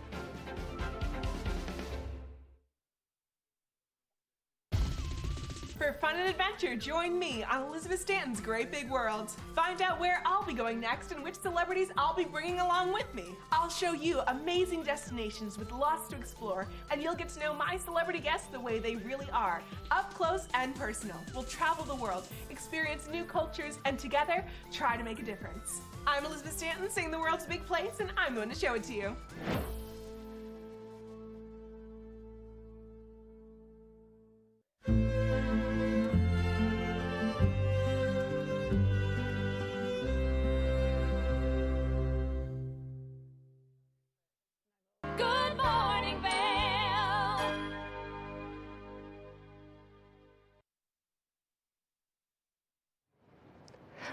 For fun and adventure, join me on Elizabeth Stanton's Great Big World. Find out where I'll be going next and which celebrities I'll be bringing along with me. I'll show you amazing destinations with lots to explore, and you'll get to know my celebrity guests the way they really are, up close and personal. We'll travel the world, experience new cultures, and together, try to make a difference. I'm Elizabeth Stanton, saying the world's a big place, and I'm going to show it to you. Good morning, Vail.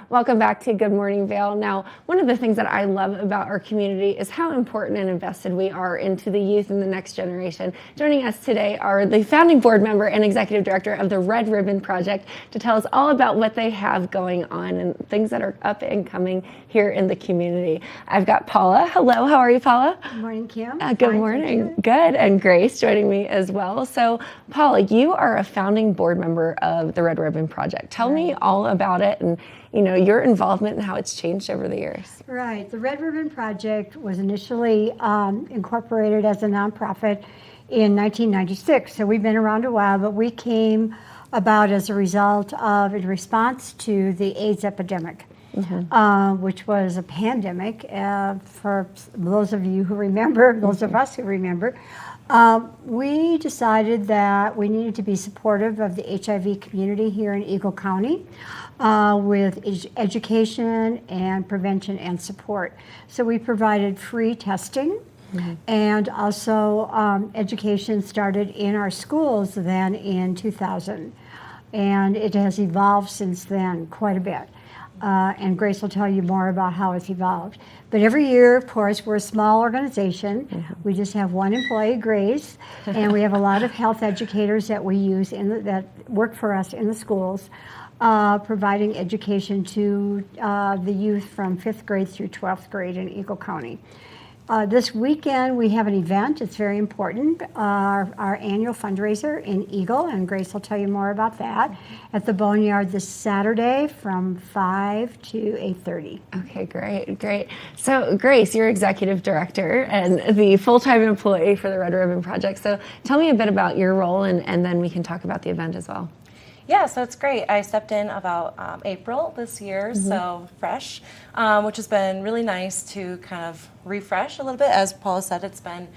Welcome back to Good Morning Vail. Now, one of the things that I love about our community is how important and invested we are into the youth and the next generation. Joining us today are the founding board member and executive director of the Red Ribbon Project to tell us all about what they have going on and things that are up and coming here in the community. I've got Paula. Hello, how are you, Paula? Good morning, Kim. Good morning. Good. And Grace joining me as well. So, Paula, you are a founding board member of the Red Ribbon Project. Tell me all about it and your involvement and how it's changed over the years. Right. The Red Ribbon Project was initially incorporated as a nonprofit in 1996. So we've been around a while, but we came about as a result of, in response to the AIDS epidemic, which was a pandemic. For those of you who remember, those of us who remember, we decided that we needed to be supportive of the HIV community here in Eagle County with education and prevention and support. So we provided free testing and also education started in our schools then in 2000. And it has evolved since then quite a bit. And Grace will tell you more about how it's evolved. But every year, of course, we're a small organization. We just have one employee, Grace, and we have a lot of health educators that we use that work for us in the schools, providing education to the youth from 5th grade through 12th grade in Eagle County. This weekend we have an event. It's very important. Our annual fundraiser in Eagle, and Grace will tell you more about that, at the Boneyard this Saturday from 5 to 8:30. Okay, great. So Grace, you're executive director and the full-time employee for the Red Ribbon Project. So tell me a bit about your role and then we can talk about the event as well. Yeah, so it's great. I stepped in about April this year, so fresh, which has been really nice to kind of refresh a little bit. As Paula said, it's been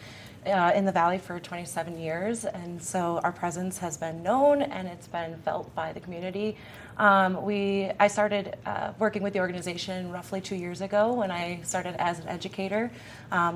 in the Valley for 27 years, and so our presence has been known and it's been felt by the community. I started working with the organization roughly 2 years ago when I started as an educator.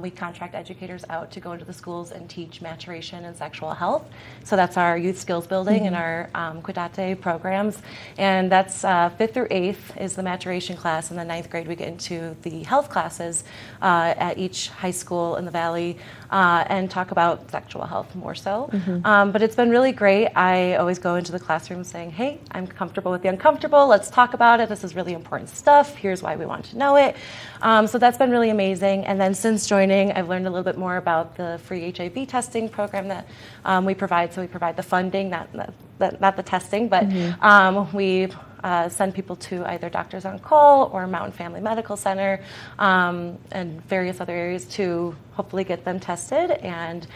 We contract educators out to go into the schools and teach maturation and sexual health. So that's our youth skills building and our Quidate programs. And that's 5th through 8th is the maturation class, and then 9th grade we get into the health classes at each high school in the Valley and talk about sexual health more so. But it's been really great. I always go into the classroom saying, hey, I'm comfortable with the uncomfortable. Let's talk about it. This is really important stuff. Here's why we want to know it. So that's been really amazing. And then since joining, I've learned a little bit more about the free HIV testing program that we provide. So we provide the funding, not the testing, but we send people to either Doctors on Call or Mountain Family Medical Center and various other areas to hopefully get them tested. And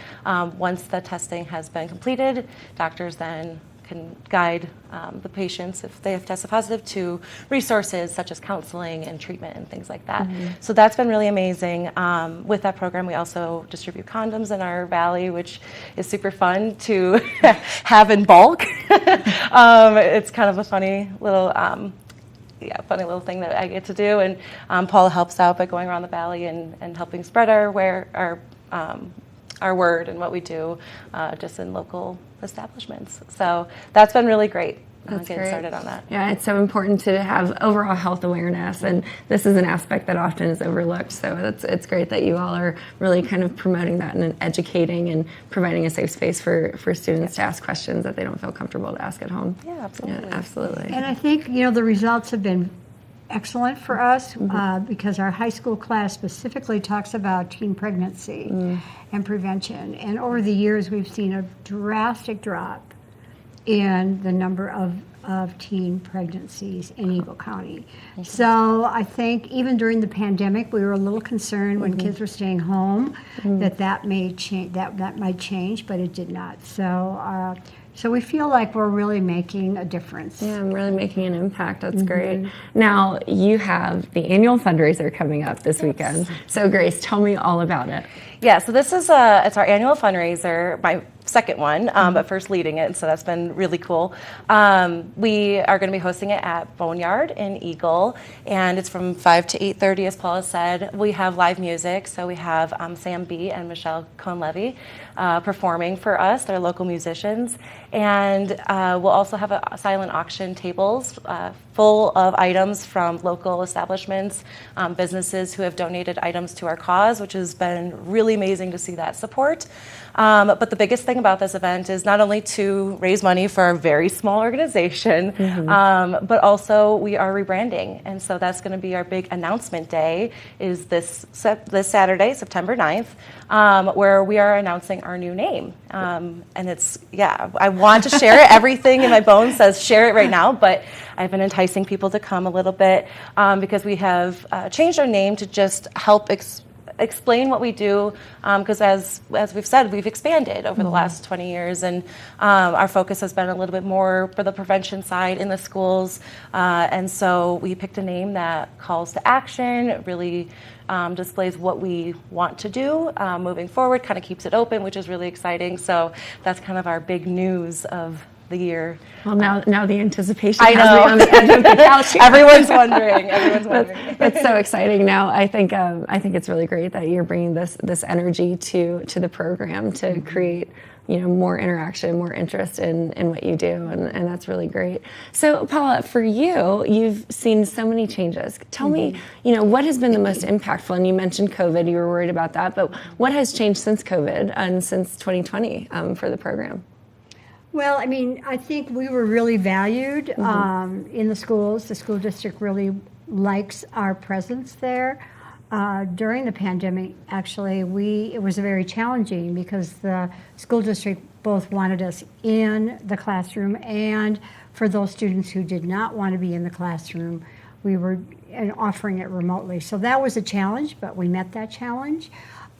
once the testing has been completed, doctors then can guide the patients, if they have tested positive, to resources such as counseling and treatment and things like that. So that's been really amazing. With that program, we also distribute condoms in our Valley, which is super fun to have in bulk. It's kind of a funny little thing that I get to do. And Paula helps out by going around the Valley and helping spread our our word and what we do just in local establishments. So that's been really great. That's Getting great. started on that. Yeah, it's so important to have overall health awareness, and this is an aspect that often is overlooked. So it's great that you all are really kind of promoting that and educating and providing a safe space for students to ask questions that they don't feel comfortable to ask at home. Yeah, absolutely. Yeah, absolutely. And I think, the results have been excellent for us because our high school class specifically talks about teen pregnancy and prevention. And over the years, we've seen a drastic drop in the number of teen pregnancies in Eagle County. So I think even during the pandemic, we were a little concerned when kids were staying home that may change, that might change, but it did not. So we feel like we're really making a difference. Yeah, I'm really making an impact. That's great. Now, you have the annual fundraiser coming up this weekend. So Grace, tell me all about it. Yeah, so this is it's our annual fundraiser, my second one, but first leading it, so that's been really cool. We are going to be hosting it at Boneyard in Eagle, and it's from 5 to 8:30, as Paula said. We have live music, so we have Sam B. and Michelle Cohn-Levy performing for us. They're local musicians, and we'll also have a silent auction tables full of items from local establishments, businesses who have donated items to our cause, which has been really amazing to see that support. But the biggest thing about this event is not only to raise money for our very small organization, but also we are rebranding. And so that's going to be our big announcement day is this Saturday, September 9th, where we are announcing our new name. And it's, I want to share it. Everything in my bones says share it right now, but I've been enticing people to come a little bit because we have changed our name to just help explain what we do, because as we've said, we've expanded over the last 20 years, and our focus has been a little bit more for the prevention side in the schools, and so we picked a name that calls to action. It really displays what we want to do moving forward, kind of keeps it open, which is really exciting. So that's kind of our big news of the year. Well, now the anticipation I has know. me on the edge of the couch. Everyone's wondering. That's so exciting. Now, I think it's really great that you're bringing this energy to the program to create more interaction, more interest in what you do, and that's really great. So, Paula, for you've seen so many changes. Tell me, what has been the most impactful? And you mentioned COVID. You were worried about that, but what has changed since COVID and since 2020 for the program? Well, I think we were really valued in the schools. The school district really likes our presence there. During the pandemic, actually, it was very challenging because the school district both wanted us in the classroom, and for those students who did not want to be in the classroom, we were offering it remotely. So that was a challenge, but we met that challenge.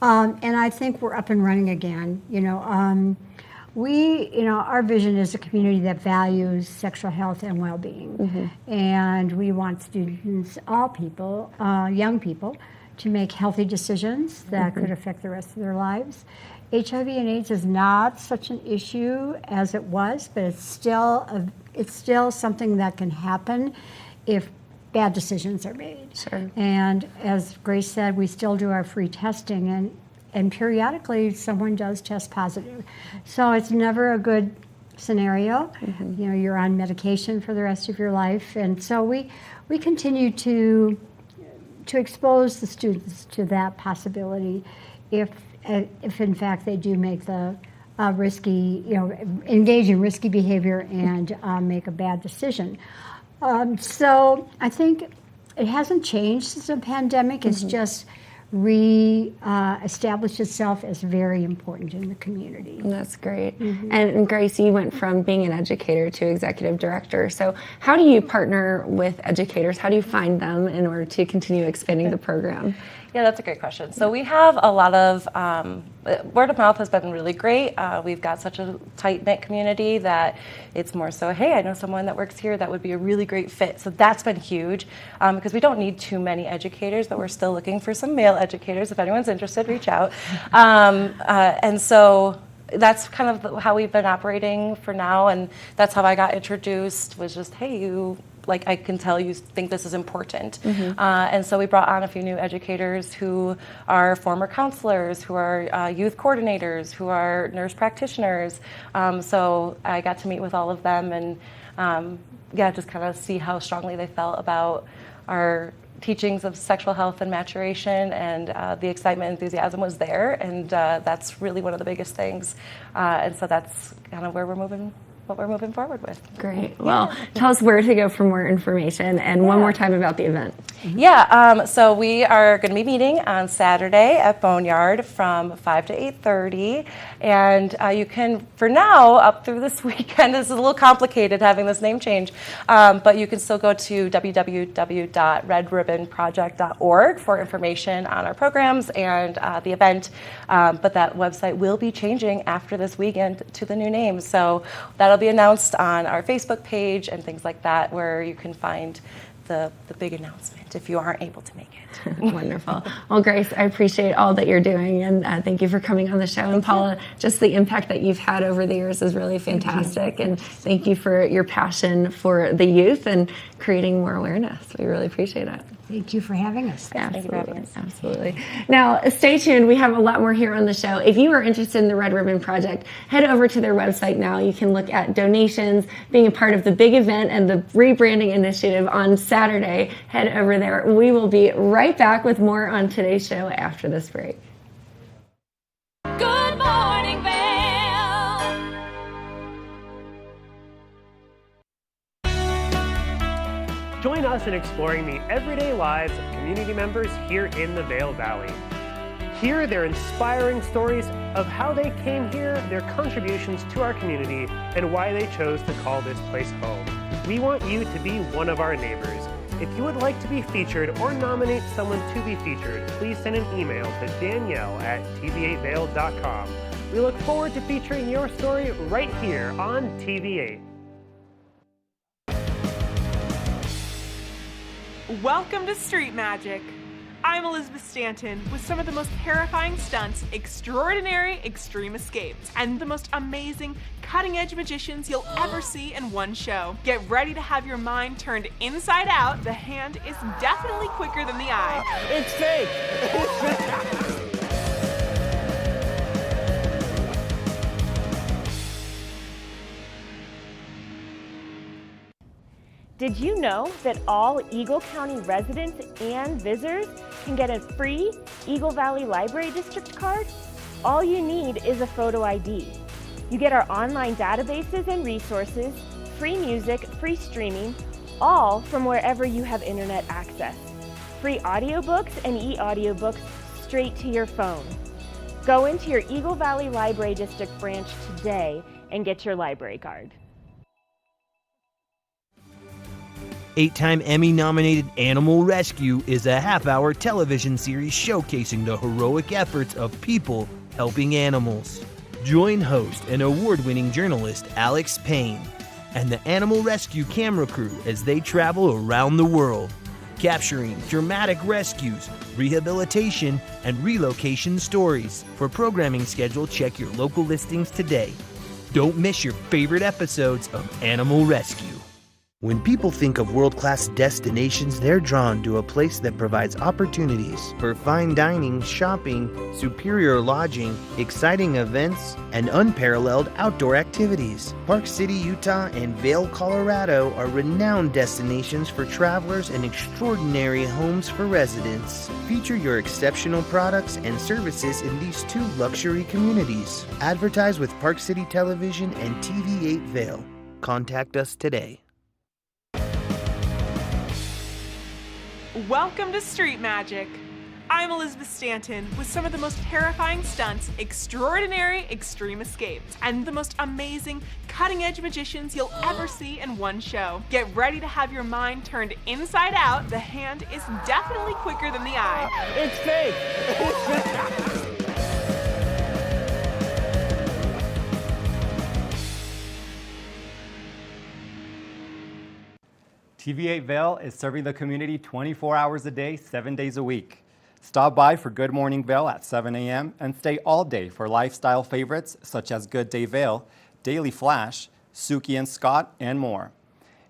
And I think we're up and running again. Our vision is a community that values sexual health and well-being. And we want students, all people, young people, to make healthy decisions that could affect the rest of their lives. HIV and AIDS is not such an issue as it was, but it's still something that can happen if bad decisions are made. Sure. And as Grace said, we still do our free testing, and periodically someone does test positive. So it's never a good scenario. You're on medication for the rest of your life. And so we continue to expose the students to that possibility if in fact they do make the risky, engage in risky behavior and make a bad decision. So I think it hasn't changed since the pandemic. It's just re-established itself as very important in the community. That's great. And Grace, you went from being an educator to executive director. So how do you partner with educators? How do you find them in order to continue expanding the program? Yeah, that's a great question. So we have a lot of word of mouth has been really great. We've got such a tight-knit community that it's more so, hey, I know someone that works here that would be a really great fit. So that's been huge because we don't need too many educators, but we're still looking for some male educators. If anyone's interested, reach out. And so that's kind of how we've been operating for now, and that's how I got introduced, was just, hey, you like I can tell you think this is important. And so we brought on a few new educators who are former counselors, who are youth coordinators, who are nurse practitioners. So I got to meet with all of them and just kind of see how strongly they felt about our teachings of sexual health and maturation, and the excitement and enthusiasm was there, and that's really one of the biggest things. And so that's kind of where we're moving forward with. Great. Well, tell us where to go for more information, and one more time about the event. So we are going to be meeting on Saturday at Boneyard from 5 to 8:30, and you can, for now, up through this weekend, this is a little complicated having this name change, but you can still go to www.redribbonproject.org for information on our programs and the event, but that website will be changing after this weekend to the new name, so that'll be announced on our Facebook page and things like that, where you can find the big announcement if you aren't able to make it. Wonderful. Well, Grace, I appreciate all that you're doing, and thank you for coming on the show. And Paula, just the impact that you've had over the years is really fantastic, and thank you for your passion for the youth and creating more awareness. We really appreciate it. Thank you for having us. Absolutely. Absolutely. Now, stay tuned. We have a lot more here on the show. If you are interested in the Red Ribbon Project, head over to their website now. You can look at donations, being a part of the big event and the rebranding initiative on Saturday. Head over there. We will be right back with more on today's show after this break. Good morning, Vail. Join us in exploring the everyday lives of community members here in the Vail Valley. Hear their inspiring stories of how they came here, their contributions to our community, and why they chose to call this place home. We want you to be one of our neighbors. If you would like to be featured or nominate someone to be featured, please send an email to Danielle@tv8vail.com. We look forward to featuring your story right here on TV8. Welcome to Street Magic. I'm Elizabeth Stanton with some of the most terrifying stunts, extraordinary extreme escapes, and the most amazing cutting-edge magicians you'll ever see in one show. Get ready to have your mind turned inside out. The hand is definitely quicker than the eye. It's fake! Did you know that all Eagle County residents and visitors can get a free Eagle Valley Library District card? All you need is a photo ID. You get our online databases and resources, free music, free streaming, all from wherever you have internet access. Free audiobooks and e-audiobooks straight to your phone. Go into your Eagle Valley Library District branch today and get your library card. 8-time Emmy-nominated Animal Rescue is a half-hour television series showcasing the heroic efforts of people helping animals. Join host and award-winning journalist Alex Payne and the Animal Rescue camera crew as they travel around the world, capturing dramatic rescues, rehabilitation, and relocation stories. For programming schedule, check your local listings today. Don't miss your favorite episodes of Animal Rescue. When people think of world-class destinations, they're drawn to a place that provides opportunities for fine dining, shopping, superior lodging, exciting events, and unparalleled outdoor activities. Park City, Utah, and Vail, Colorado are renowned destinations for travelers and extraordinary homes for residents. Feature your exceptional products and services in these two luxury communities. Advertise with Park City Television and TV8 Vail. Contact us today. Welcome to Street Magic. I'm Elizabeth Stanton with some of the most terrifying stunts, extraordinary extreme escapes, and the most amazing cutting-edge magicians you'll ever see in one show. Get ready to have your mind turned inside out. The hand is definitely quicker than the eye. It's fake! TV8 Vail is serving the community 24 hours a day, 7 days a week. Stop by for Good Morning Vail at 7 a.m. and stay all day for lifestyle favorites such as Good Day Vail, Daily Flash, Suki and Scott, and more.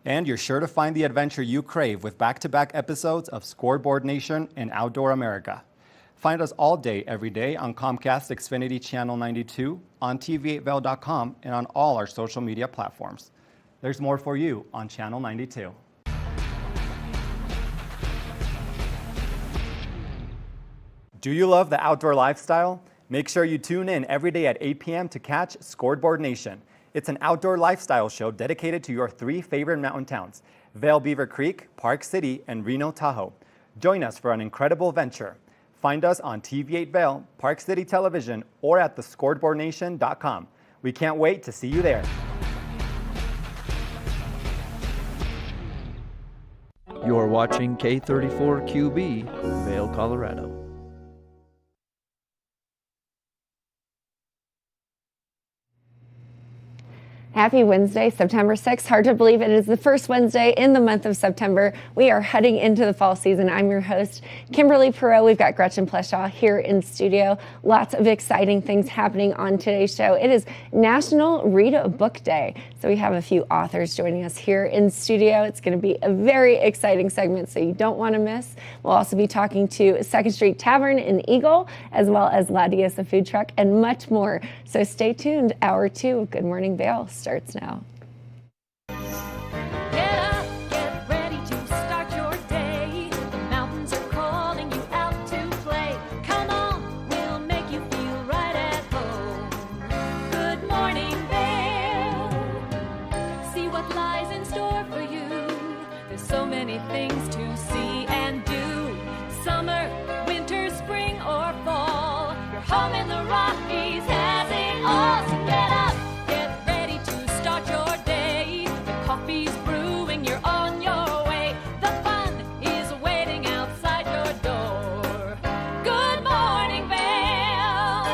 And you're sure to find the adventure you crave with back-to-back episodes of Scoreboard Nation and Outdoor America. Find us all day, every day on Comcast Xfinity Channel 92, on tv8vail.com, and on all our social media platforms. There's more for you on Channel 92. Do you love the outdoor lifestyle? Make sure you tune in every day at 8 p.m. to catch Scoreboard Nation. It's an outdoor lifestyle show dedicated to your 3 favorite mountain towns, Vail, Beaver Creek, Park City, and Reno, Tahoe. Join us for an incredible venture. Find us on TV8 Vail, Park City Television, or at thescoreboardnation.com. We can't wait to see you there. You're watching K34QB, Vail, Colorado. Happy Wednesday, September 6th. Hard to believe it is the first Wednesday in the month of September. We are heading into the fall season. I'm your host, Kimberly Perot. We've got Gretchen Pleshaw here in studio. Lots of exciting things happening on today's show. It is National Read a Book Day. So we have a few authors joining us here in studio. It's going to be a very exciting segment, so you don't want to miss. We'll also be talking to Second Street Tavern in Eagle, as well as La Diosa Food Truck, and much more. So stay tuned. Hour 2 of Good Morning Vail starts now. Get up, get ready to start your day. The mountains are calling you out to play. Come on, we'll make you feel right at home. Good morning, Vail. See what lies in store for you. There's so many things to see and do. Summer, winter, spring, or fall. Your home in the Rockies has it all. So get up. Coffee's brewing, you're on your way. The fun is waiting outside your door. Good morning, Vail.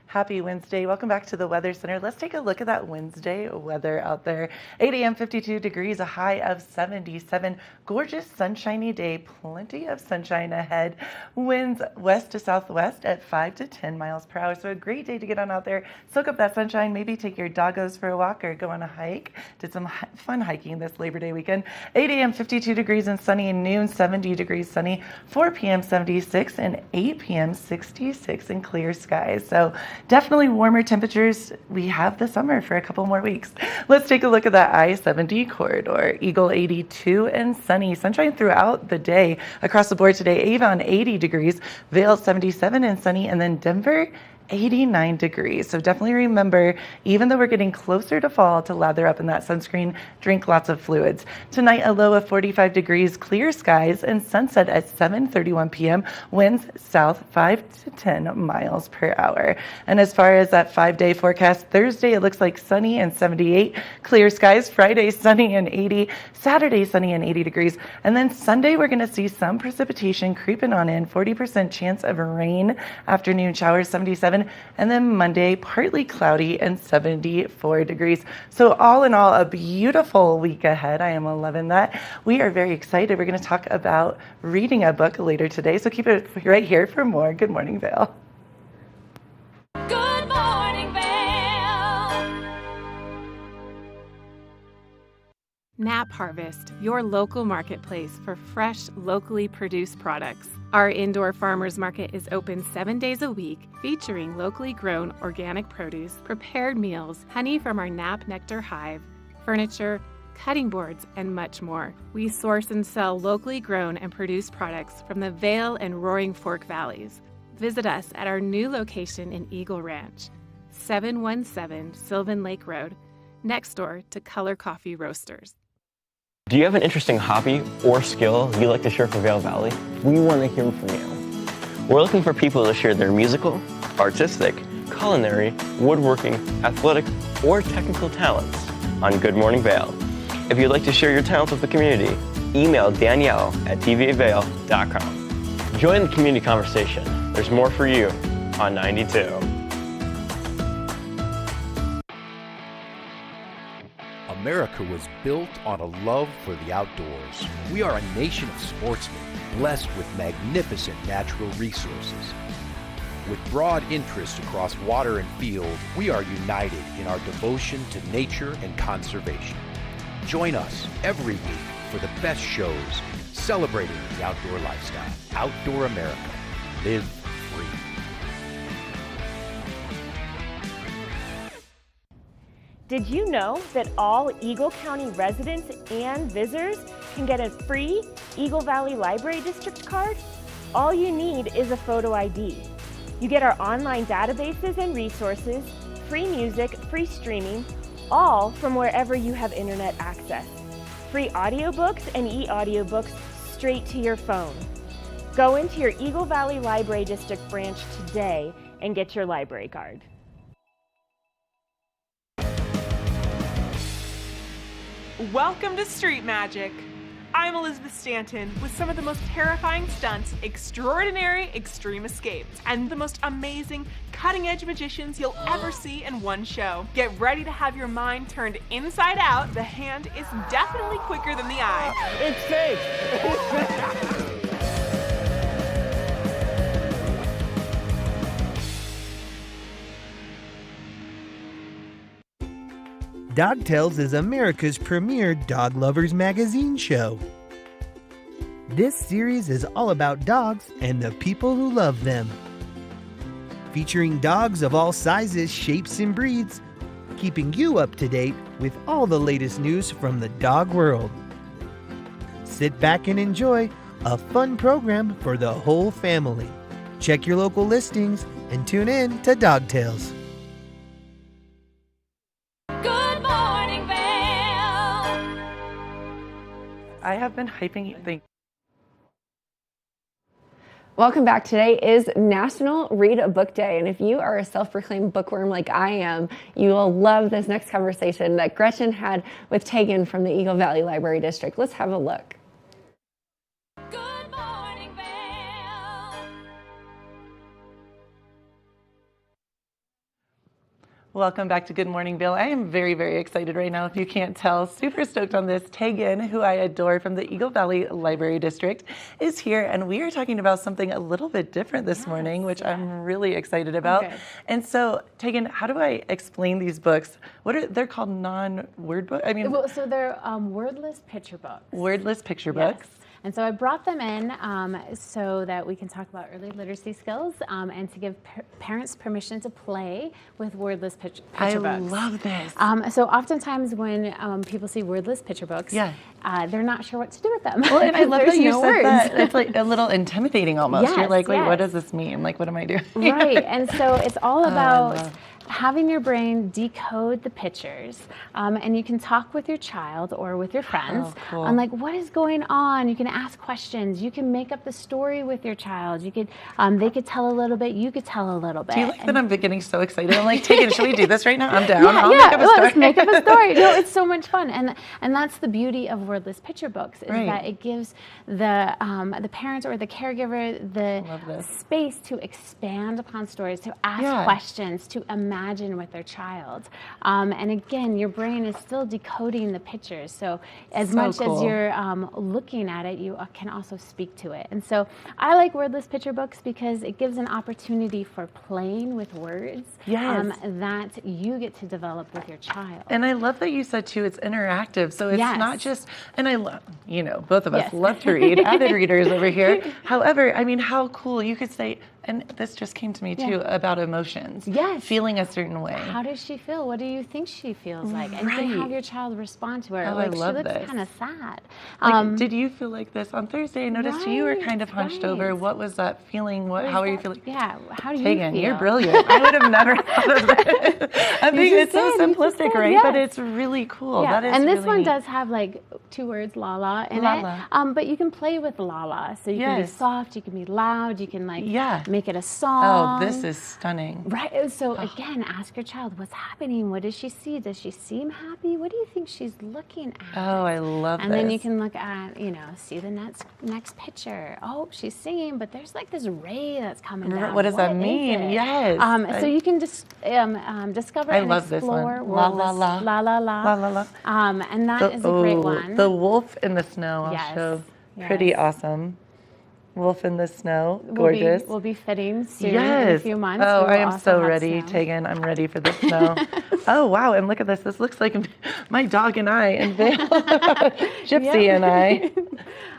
Happy Wednesday. Welcome back to the Weather Center. Let's take a look at that Wednesday weather out there. 8 a.m., 52 degrees, a high of 77. Gorgeous sunshiny day. Plenty of sunshine ahead. Winds west to southwest at 5 to 10 miles per hour. So a great day to get on out there, soak up that sunshine, maybe take your doggos for a walk or go on a hike. Did some fun hiking this Labor Day weekend. 8 a.m., 52 degrees and sunny. Noon, 70 degrees sunny. 4 p.m., 76. And 8 p.m., 66 and clear skies. So definitely warmer temperatures. We have the summer for a couple more weeks. Let's take a look at that I-70 corridor. Eagle 82 and sunny. Sunshine throughout the day across the board today. Avon 80 degrees. Vail 77 and sunny. And then Denver 89 degrees. So definitely remember, even though we're getting closer to fall, to lather up in that sunscreen, drink lots of fluids. Tonight, a low of 45 degrees, clear skies, and sunset at 7:31 p.m. Winds south 5 to 10 miles per hour. And as far as that 5-day forecast, Thursday, it looks like sunny and 78, clear skies. Friday, sunny and 80. Saturday, sunny and 80 degrees. And then Sunday, we're going to see some precipitation creeping on in, 40% chance of rain, afternoon showers, 77. And then Monday, partly cloudy and 74 degrees. So all in all, a beautiful week ahead. I am loving that. We are very excited. We're going to talk about reading a book later today. So keep it right here for more Good Morning Vail. Good morning, Vail. Nap Harvest, your local marketplace for fresh, locally produced products. Our indoor farmers market is open 7 days a week, featuring locally grown organic produce, prepared meals, honey from our Nap Nectar hive, furniture, cutting boards, and much more. We source and sell locally grown and produced products from the Vail and Roaring Fork Valleys. Visit us at our new location in Eagle Ranch, 717 Sylvan Lake Road, next door to Color Coffee Roasters. Do you have an interesting hobby or skill you'd like to share for Vail Valley? We want to hear from you. We're looking for people to share their musical, artistic, culinary, woodworking, athletic, or technical talents on Good Morning Vail. If you'd like to share your talents with the community, email Danielle at tv8vail.com. Join the community conversation. There's more for you on 92. America was built on a love for the outdoors. We are a nation of sportsmen, blessed with magnificent natural resources. With broad interests across water and field, we are united in our devotion to nature and conservation. Join us every week for the best shows celebrating the outdoor lifestyle. Outdoor America. Live free. Did you know that all Eagle County residents and visitors can get a free Eagle Valley Library District card? All you need is a photo ID. You get our online databases and resources, free music, free streaming, all from wherever you have internet access. Free audiobooks and e-audiobooks straight to your phone. Go into your Eagle Valley Library District branch today and get your library card. Welcome to Street Magic. I'm Elizabeth Stanton with some of the most terrifying stunts, extraordinary extreme escapes, and the most amazing cutting-edge magicians you'll ever see in one show. Get ready to have your mind turned inside out. The hand is definitely quicker than the eye. It's safe. Dogtales is America's premier dog lovers magazine show. This series is all about dogs and the people who love them. Featuring dogs of all sizes, shapes, and breeds, keeping you up to date with all the latest news from the dog world. Sit back and enjoy a fun program for the whole family. Check your local listings and tune in to Dogtales. I have been hyping things. Welcome back. Today is National Read a Book Day, and if you are a self-proclaimed bookworm like I am, you will love this next conversation that Gretchen had with Tegan from the Eagle Valley Library District. Let's have a look. Welcome back to Good Morning Vail. I am very, very excited right now, if you can't tell. Super stoked on this. Tegan, who I adore from the Eagle Valley Library District, is here, and we are talking about something a little bit different this morning, which I'm really excited about. Okay. And so, Tegan, how do I explain these books? They're called non-word books? I mean, Well, so they're wordless picture books. wordless picture Yes. books. And so I brought them in so that we can talk about early literacy skills and to give parents permission to play with wordless picture books. I love this. So oftentimes when people see wordless picture books, they're not sure what to do with them. Well, and I love that you no said words. that. It's like a little intimidating almost. You're Yes, like, wait, what yes. does this mean? Like, what am I doing? Right, and so it's all I about love. having your brain decode the pictures, and you can talk with your child or with your friends cool. on like what is going on. You can ask questions. You can make up the story with your child. You could, they could tell a little bit. You could tell a little bit. Do you like that I'm getting so excited? I'm like, Tegan, should we do this right now? I'm down. Yeah, I'll yeah. make up a story. Let's make up a story. No, it's so much fun, and that's the beauty of wordless picture books is Right. that it gives the parent or the caregiver the space to expand upon stories, to ask questions, to imagine with their child. And again, your brain is still decoding the pictures. So as So much cool. as you're looking at it, you can also speak to it. And so I like wordless picture books because it gives an opportunity for playing with words that you get to develop with your child. And I love that you said too, it's interactive. So it's Yes. not just, and I love, both of us Yes. love to read, avid readers over here. However, I mean, how cool you could say, and this just came to me too, about emotions. Yes. Feeling a certain way. How does she feel? What do you think she feels like? And you Right. can have your child respond to her. Oh, like I love she looks this. kind of sad. Like, did you feel like this on Thursday? I noticed you were Right, kind of hunched over. right. What was that feeling? What is How are you that? feeling? Yeah, how do you Tegan, feel? you're brilliant. I would have never thought of that. I You think just it's so did, you just simplistic, did, right? But yes. it's really cool. Yeah, That is and this really one neat. does have like 2 words, la la, in La it. la. But you can play with la la. So you can be Yes. soft, you can be loud, you can like make it a Oh, song. this is stunning. Right. So again, ask your child, what's happening? What does she see? Does she seem happy? What do you think she's looking at? Oh, I love And this. then you can look at, see the next picture. Oh, she's singing, but there's like this ray that's coming down. What does that is mean? it? Yes. So you can just discover I and love this explore. one. La, la, wordless- la. La la la. La, la, la. And that is a great one. The wolf in the snow, I'll Yes, show. Pretty yes. awesome. Wolf in the Snow. Gorgeous. We'll be fitting soon Yes. in a few months. Oh, We will I am also so have ready, snow. Tegan. I'm ready for the snow. Oh, wow. And look at this. This looks like my dog and I in Vail. Gypsy and I.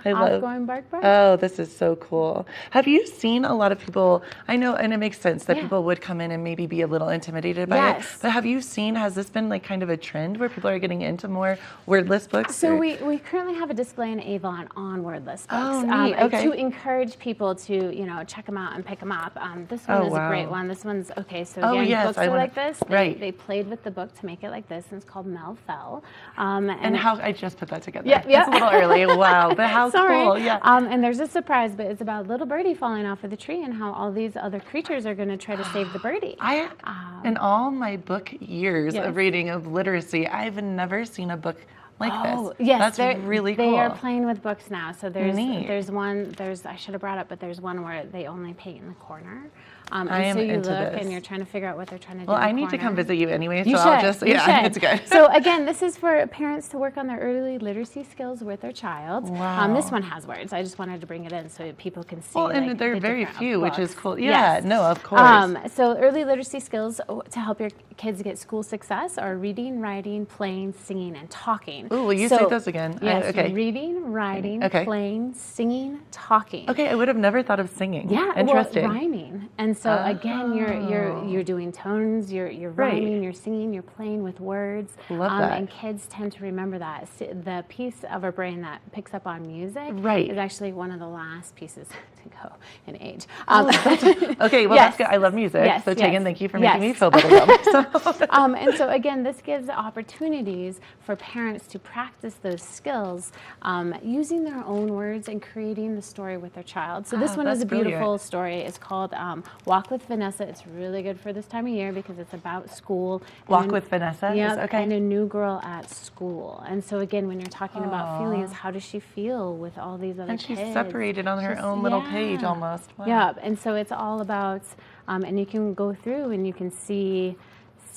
Outgoing bark bark. Oh, this is so cool. Have you seen a lot of people, I know, and it makes sense that people would come in and maybe be a little intimidated by it, but have you seen, has this been like kind of a trend where people are getting into more wordless books? So we currently have a display in Avon on wordless books. Oh, neat. Okay. To encourage people to, check them out and pick them up. This one is a great one. This one's, okay, so again, books are like this. They played with the book to make it like this, and it's called Mel Fell. And how, I just put that together. Yeah. It's a little early. Wow, but how cool. Yeah. And there's a surprise, but it's about a little birdie falling off of the tree and how all these other creatures are going to try to save the birdie. In all my book years of reading of literacy, I've never seen a book like this. Yes, that's really cool. They are playing with books now. So Neat. there's one, I should have brought up, but there's one where they only paint in the corner. I am so you into look this. and you're trying to figure out what they're trying to do. Well, in the I need to come corner. visit you anyway, so You I'll should. just, You should. it's good. So again, this is for parents to work on their early literacy skills with their child. Wow. This one has words. I just wanted to bring it in so people can see. Well, and like, there are the very different few, which is books. cool. Yeah, Yes. no, of course. So early literacy skills to help your kids get school success are reading, writing, playing, singing, and talking. Ooh, will you say those again? Yes, Okay. reading, writing, Okay. playing, singing, talking. Okay, I would have never thought of singing. Yeah, Interesting. well, rhyming. And so again, you're doing tones, you're rhyming, you're singing, you're playing with words. Love that. And kids tend to remember that. The piece of our brain that picks up on music is actually one of the last pieces to go in age. Okay, well that's good. I love music. Yes, so Tegan, thank you for making me yes. feel better about myself. And so again, this gives opportunities for parents to practice those skills using their own words and creating the story with their child. So this one is that's a beautiful brilliant. story. It's called Walk with Vanessa. It's really good for this time of year because it's about school. Walk with Vanessa? Yeah, Okay. and a new girl at school. And so again, when you're talking about feelings, how does she feel with all these other And she's kids? separated on her own little page almost. Wow. Yeah, and so it's all about, and you can go through and you can see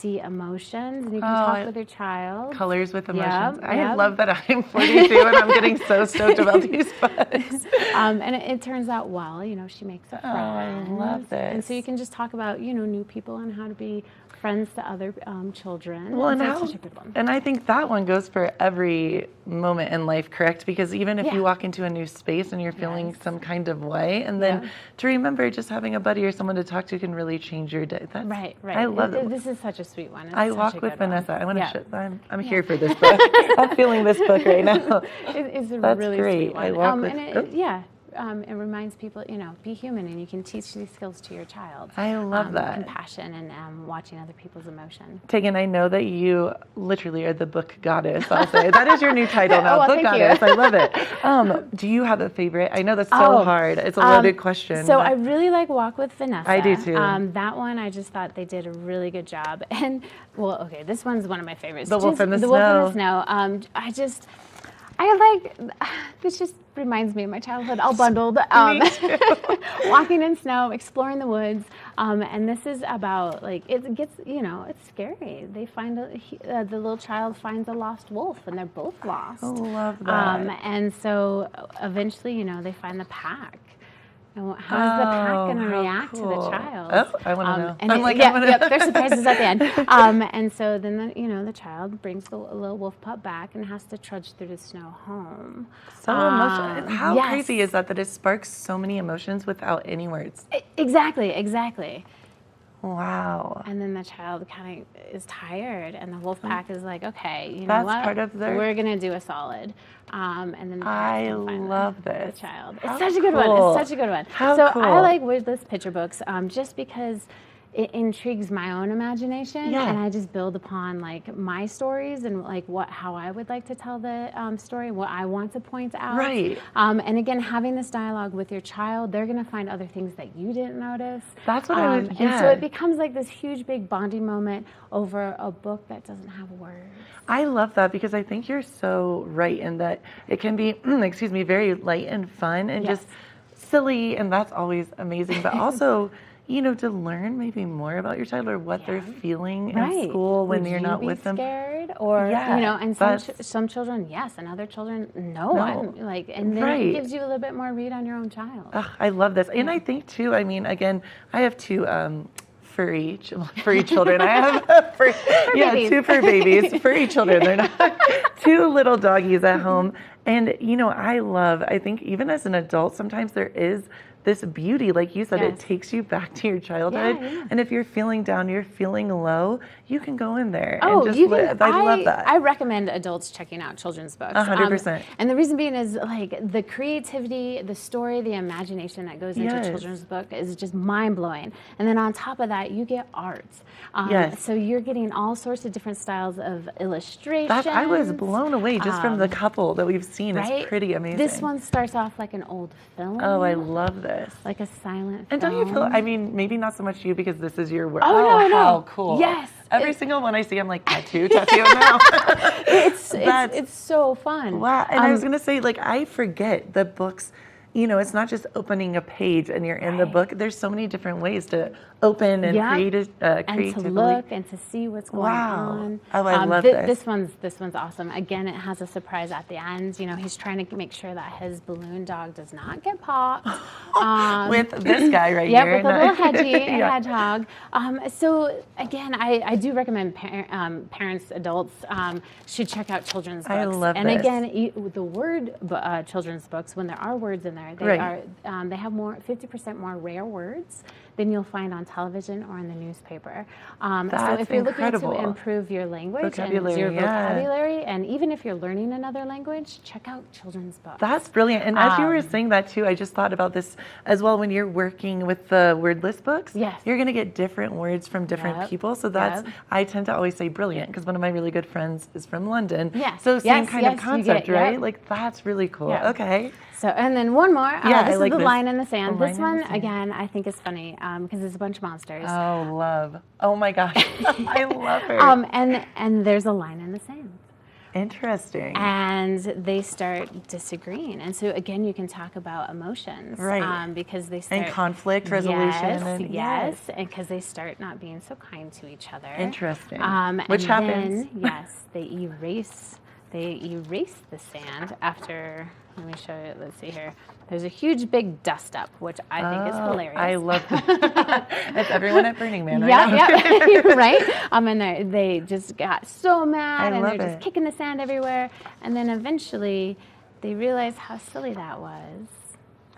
emotions, and you can talk with your child. Colors with emotions. Yep, I yep. love that I'm 42 and I'm getting so stoked about these books. And it turns out well, she makes a friend. I love this. And so you can just talk about, new people and how to be friends to other children. Well, and, so it's such a good one. and I think that one goes for every moment in life, correct? Because even if you walk into a new space and you're feeling some kind of way, and then to remember just having a buddy or someone to talk to can really change your day. That's, Right. I love it. This is such a sweet one. It's I such walk a with good one. Vanessa. I want to. Yeah. I'm here for this book. I'm feeling this book right now. It's a That's really great. sweet one. I walk with. It reminds people, be human, and you can teach these skills to your child. I love that. Compassion and watching other people's emotion. Tegan, I know that you literally are the book goddess, I'll say. That is your new title now, well, book thank goddess. you. I love it. Do you have a favorite? I know that's so hard. It's a loaded question. So but I really like Walk with Vanessa. I do too. That one, I just thought they did a really good job. And, this one's one of my favorites. The Wolf in the Wolf in the Snow. This just reminds me of my childhood, all bundled. Walking in snow, exploring the woods. And this is about, it gets, it's scary. They find, the little child finds a lost wolf, and they're both lost. I love that. And so eventually, they find the pack. And how is the pack going to react to the child? Oh, I want to know. And there's surprises at the end. And so then the child brings the little wolf pup back and has to trudge through the snow home. So emotional. How crazy is that it sparks so many emotions without any words? Exactly. Wow. And then the child kind of is tired, and the wolf pack is like, okay, you know That's what? part of their... We're going to do a solid. And then the I love this. The child. How It's such a good one. cool. It's such a good one. How so cool. I like wordless picture books just because it intrigues my own imagination, Yeah. and I just build upon my stories and how I would like to tell the story, what I want to point out. Right. And again, having this dialogue with your child, they're going to find other things that you didn't notice. That's what I would. And so it becomes this huge, big bonding moment over a book that doesn't have words. I love that because I think you're so right in that it can be, very light and fun and just silly, and that's always amazing. But also, to learn maybe more about your child or what they're feeling in school when you're not with them. Scared or and some children yes, and other children no. And then it gives you a little bit more read on your own child. I love this, and I think too. I mean, again, I have two furry children. I have two fur babies, furry children. They're not two little doggies at home, and I think even as an adult, sometimes there is this beauty, like you said, it takes you back to your childhood. And if you're feeling down, you're feeling low, you can go in there and just live. I love that. I recommend adults checking out children's books. 100%. And the reason being is like the creativity, the story, the imagination that goes into children's book is just mind blowing. And then on top of that, you get art. So you're getting all sorts of different styles of illustration. I was blown away just from the couple that we've seen. It's pretty amazing. This one starts off like an old film. Oh, I love this. Like a silent And film. don't you feel, I mean, maybe not so much you because this is your work. Oh, no. How cool. Yes. Every single one I see, I'm like, tattoo now. It's so fun. Wow. And I was going to say, like, I forget the books, it's not just opening a page and you're in the book. There's so many different ways to open and creatively. And to look and to see what's going on. Oh, I love this. This one's awesome. Again, it has a surprise at the end. He's trying to make sure that his balloon dog does not get popped. With this guy right here. With a little hedgehog. So again, I do recommend parents, adults should check out children's books. I love and this. again, the word children's books, when there are words in there, they have 50% more rare words than you'll find on television or in the newspaper. So if you're looking to improve your language and your vocabulary, and even if you're learning another language, check out children's books. That's brilliant. And as you were saying that too, I just thought about this as well. When you're working with the wordless books, you're going to get different words from different people. So that's, I tend to always say brilliant because one of my really good friends is from London. So same kind of concept, right? Like that's really cool. Okay. So, and then one more. This is the line in the sand. This one, again, I think is funny because it's a bunch of monsters. Oh, love. Oh my gosh. I love her. And there's a line in the sand. Interesting. And they start disagreeing. And so, again, you can talk about emotions. Right. Because they start. And conflict resolution. Yes. And because they start not being so kind to each other. Interesting. Which happens. Then, they erase the sand after. Let me show you. Let's see here. There's a huge big dust up, which I think is hilarious. I love that. That's everyone at Burning Man right now. Yeah, right? And they just got so mad and they're just kicking the sand everywhere. And then eventually they realize how silly that was.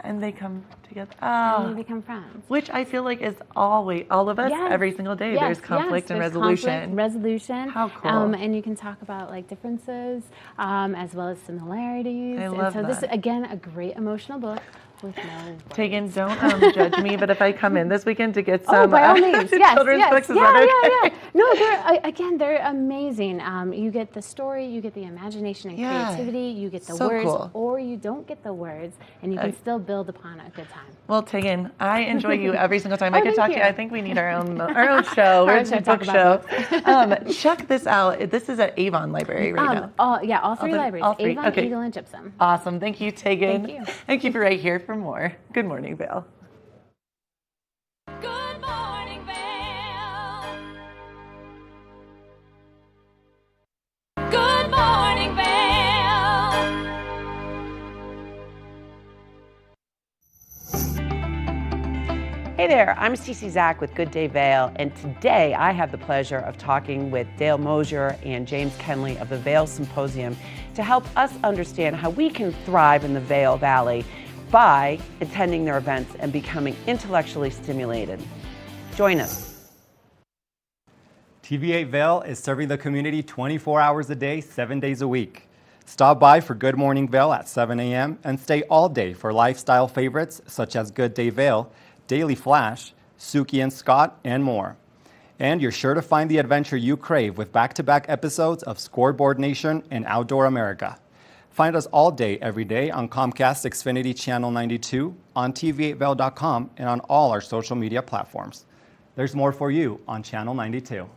And they come together. And they become friends. Which I feel like is all of us every single day. There's conflict and resolution. How cool. And you can talk about like differences as well as similarities. I love that. This is, again, a great emotional book with no words. Tegan, don't judge me, but if I come in this weekend to get some by all means. children's books, is that okay? No, they're amazing. You get the story, you get the imagination and creativity, you get the words, or you don't get the words, and you can still build upon a good time. Well, Tegan, I enjoy you every single time I could talk to you. I think we need our own show. We're a book show. Check this out. This is at Avon Library right now. All three libraries. All three. Avon, Eagle, and Gypsum. Awesome. Thank you, Tegan. Thank you. And keep it right here for more. Good morning, Vail. Good morning, Vail. Good morning, Vail. Hey there, I'm Cece Zach with Good Day Vail, and today I have the pleasure of talking with Dale Mosier and James Kenley of the Vail Symposium to help us understand how we can thrive in the Vail Valley by attending their events and becoming intellectually stimulated. Join us. TV8 Vail is serving the community 24 hours a day, 7 days a week. Stop by for Good Morning Vail at 7 a.m. and stay all day for lifestyle favorites such as Good Day Vail, Daily Flash, Suki and Scott, and more. And you're sure to find the adventure you crave with back-to-back episodes of Scoreboard Nation and Outdoor America. Find us all day, every day on Comcast Xfinity Channel 92, on tv8vail.com, and on all our social media platforms. There's more for you on Channel 92.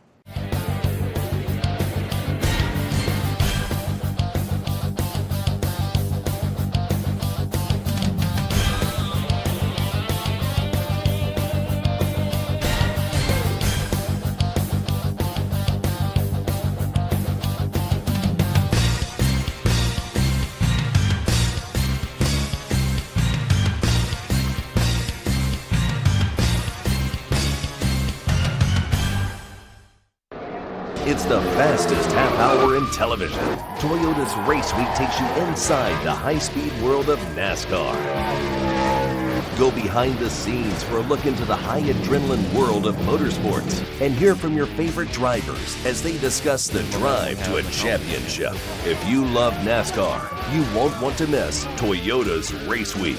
It's the fastest half hour in television. Toyota's Race Week takes you inside the high-speed world of NASCAR. Go behind the scenes for a look into the high adrenaline world of motorsports and hear from your favorite drivers as they discuss the drive to a championship. If you love NASCAR, you won't want to miss Toyota's Race Week.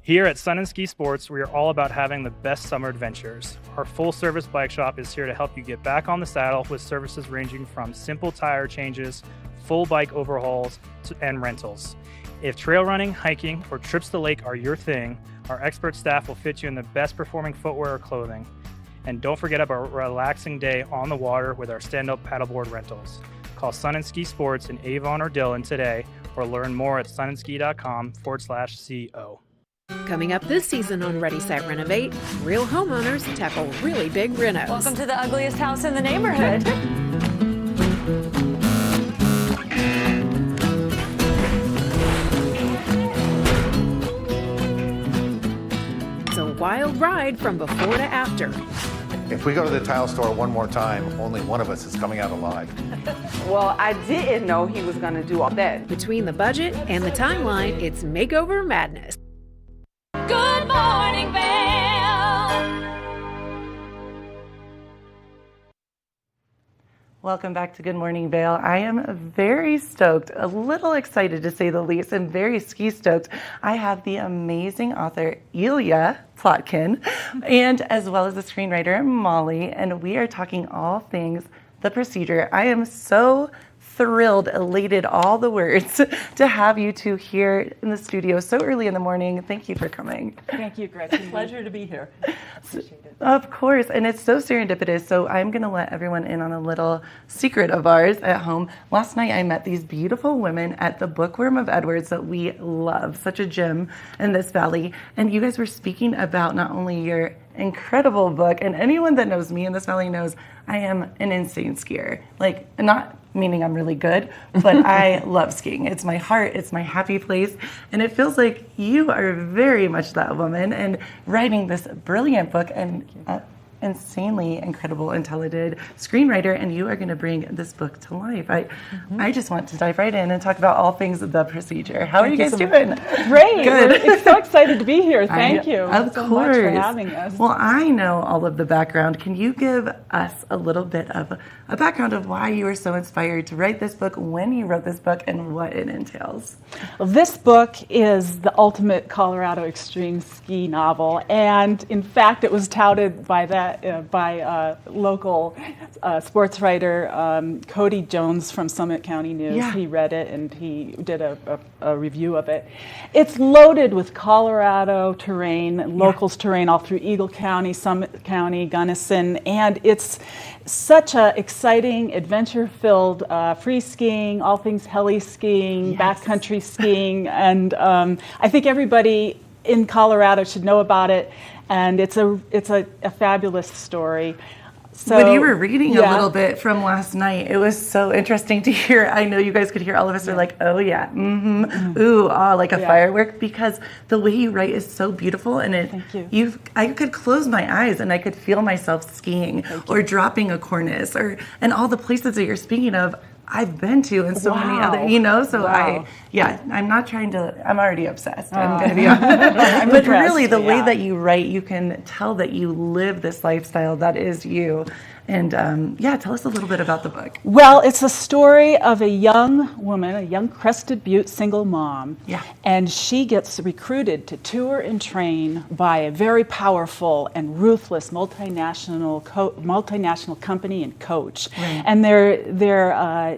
Here at Sun & Ski Sports, we are all about having the best summer adventures. Our full-service bike shop is here to help you get back on the saddle with services ranging from simple tire changes, full bike overhauls, and rentals. If trail running, hiking, or trips to the lake are your thing, our expert staff will fit you in the best performing footwear or clothing. And don't forget about a relaxing day on the water with our stand-up paddleboard rentals. Call Sun & Ski Sports in Avon or Dillon today or learn more at sunandski.com/CO. Coming up this season on Ready, Set, Renovate, real homeowners tackle really big renos. Welcome to the ugliest house in the neighborhood. It's a wild ride from before to after. If we go to the tile store one more time, only one of us is coming out alive. Well, I didn't know he was going to do all that. Between the budget and the timeline, it's makeover madness. Good morning, Vail. Welcome back to Good Morning Vail. I am very stoked, a little excited to say the least, and very ski stoked. I have the amazing author Ilya Plotkin, and as well as the screenwriter Molly, and we are talking all things The Procedure. I am so thrilled, elated, all the words to have you two here in the studio so early in the morning. Thank you for coming. Thank you, Gretchen. Pleasure to be here. Appreciate it. Of course, and it's so serendipitous. So I'm going to let everyone in on a little secret of ours at home. Last night I met these beautiful women at the Bookworm of Edwards that we love, such a gem in this valley. And you guys were speaking about not only your incredible book, and anyone that knows me in this valley knows I am an insane skier. Like, not meaning I'm really good, but I love skiing. It's my heart, it's my happy place, and it feels like you are very much that woman and writing this brilliant book and insanely incredible and talented screenwriter, and you are going to bring this book to life. I just want to dive right in and talk about all things The Procedure. How are you guys doing? Great. Good. We're so excited to be here. Thank you Of so course. much for having us. Well, I know all of the background. Can you give us a little bit of a background of why you were so inspired to write this book, when you wrote this book, and what it entails? Well, this book is the ultimate Colorado extreme ski novel, and in fact, it was touted by local sports writer Cody Jones from Summit County News. Yeah. He read it and he did a review of it. It's loaded with Colorado terrain, locals terrain all through Eagle County, Summit County, Gunnison, and it's such a exciting, adventure-filled free skiing, all things heli skiing, backcountry skiing, and I think everybody in Colorado should know about it. And it's a fabulous story. So, when you were reading a little bit from last night, it was so interesting to hear. I know you guys could hear all of us are like, oh yeah, ooh, like a firework, because the way you write is so beautiful, and I could close my eyes and I could feel myself skiing or dropping a cornice, and all the places that you're speaking of, I've been to, and so many other, so I'm not trying to, I'm already obsessed. I'm going to be honest. But really, the way that you write, you can tell that you live this lifestyle that is you. And tell us a little bit about the book. Well, it's a story of a young woman, a young Crested Butte single mom. Yeah. And she gets recruited to tour and train by a very powerful and ruthless multinational company and coach. Right. And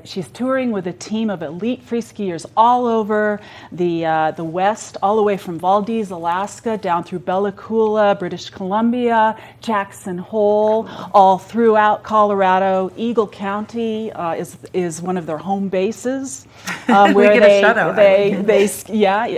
she's touring with a team of elite free skiers all over the West, all the way from Valdez, Alaska, down through Bella Coola, British Columbia, Jackson Hole, all throughout Colorado. Eagle County is one of their home bases. Where we get a shout out.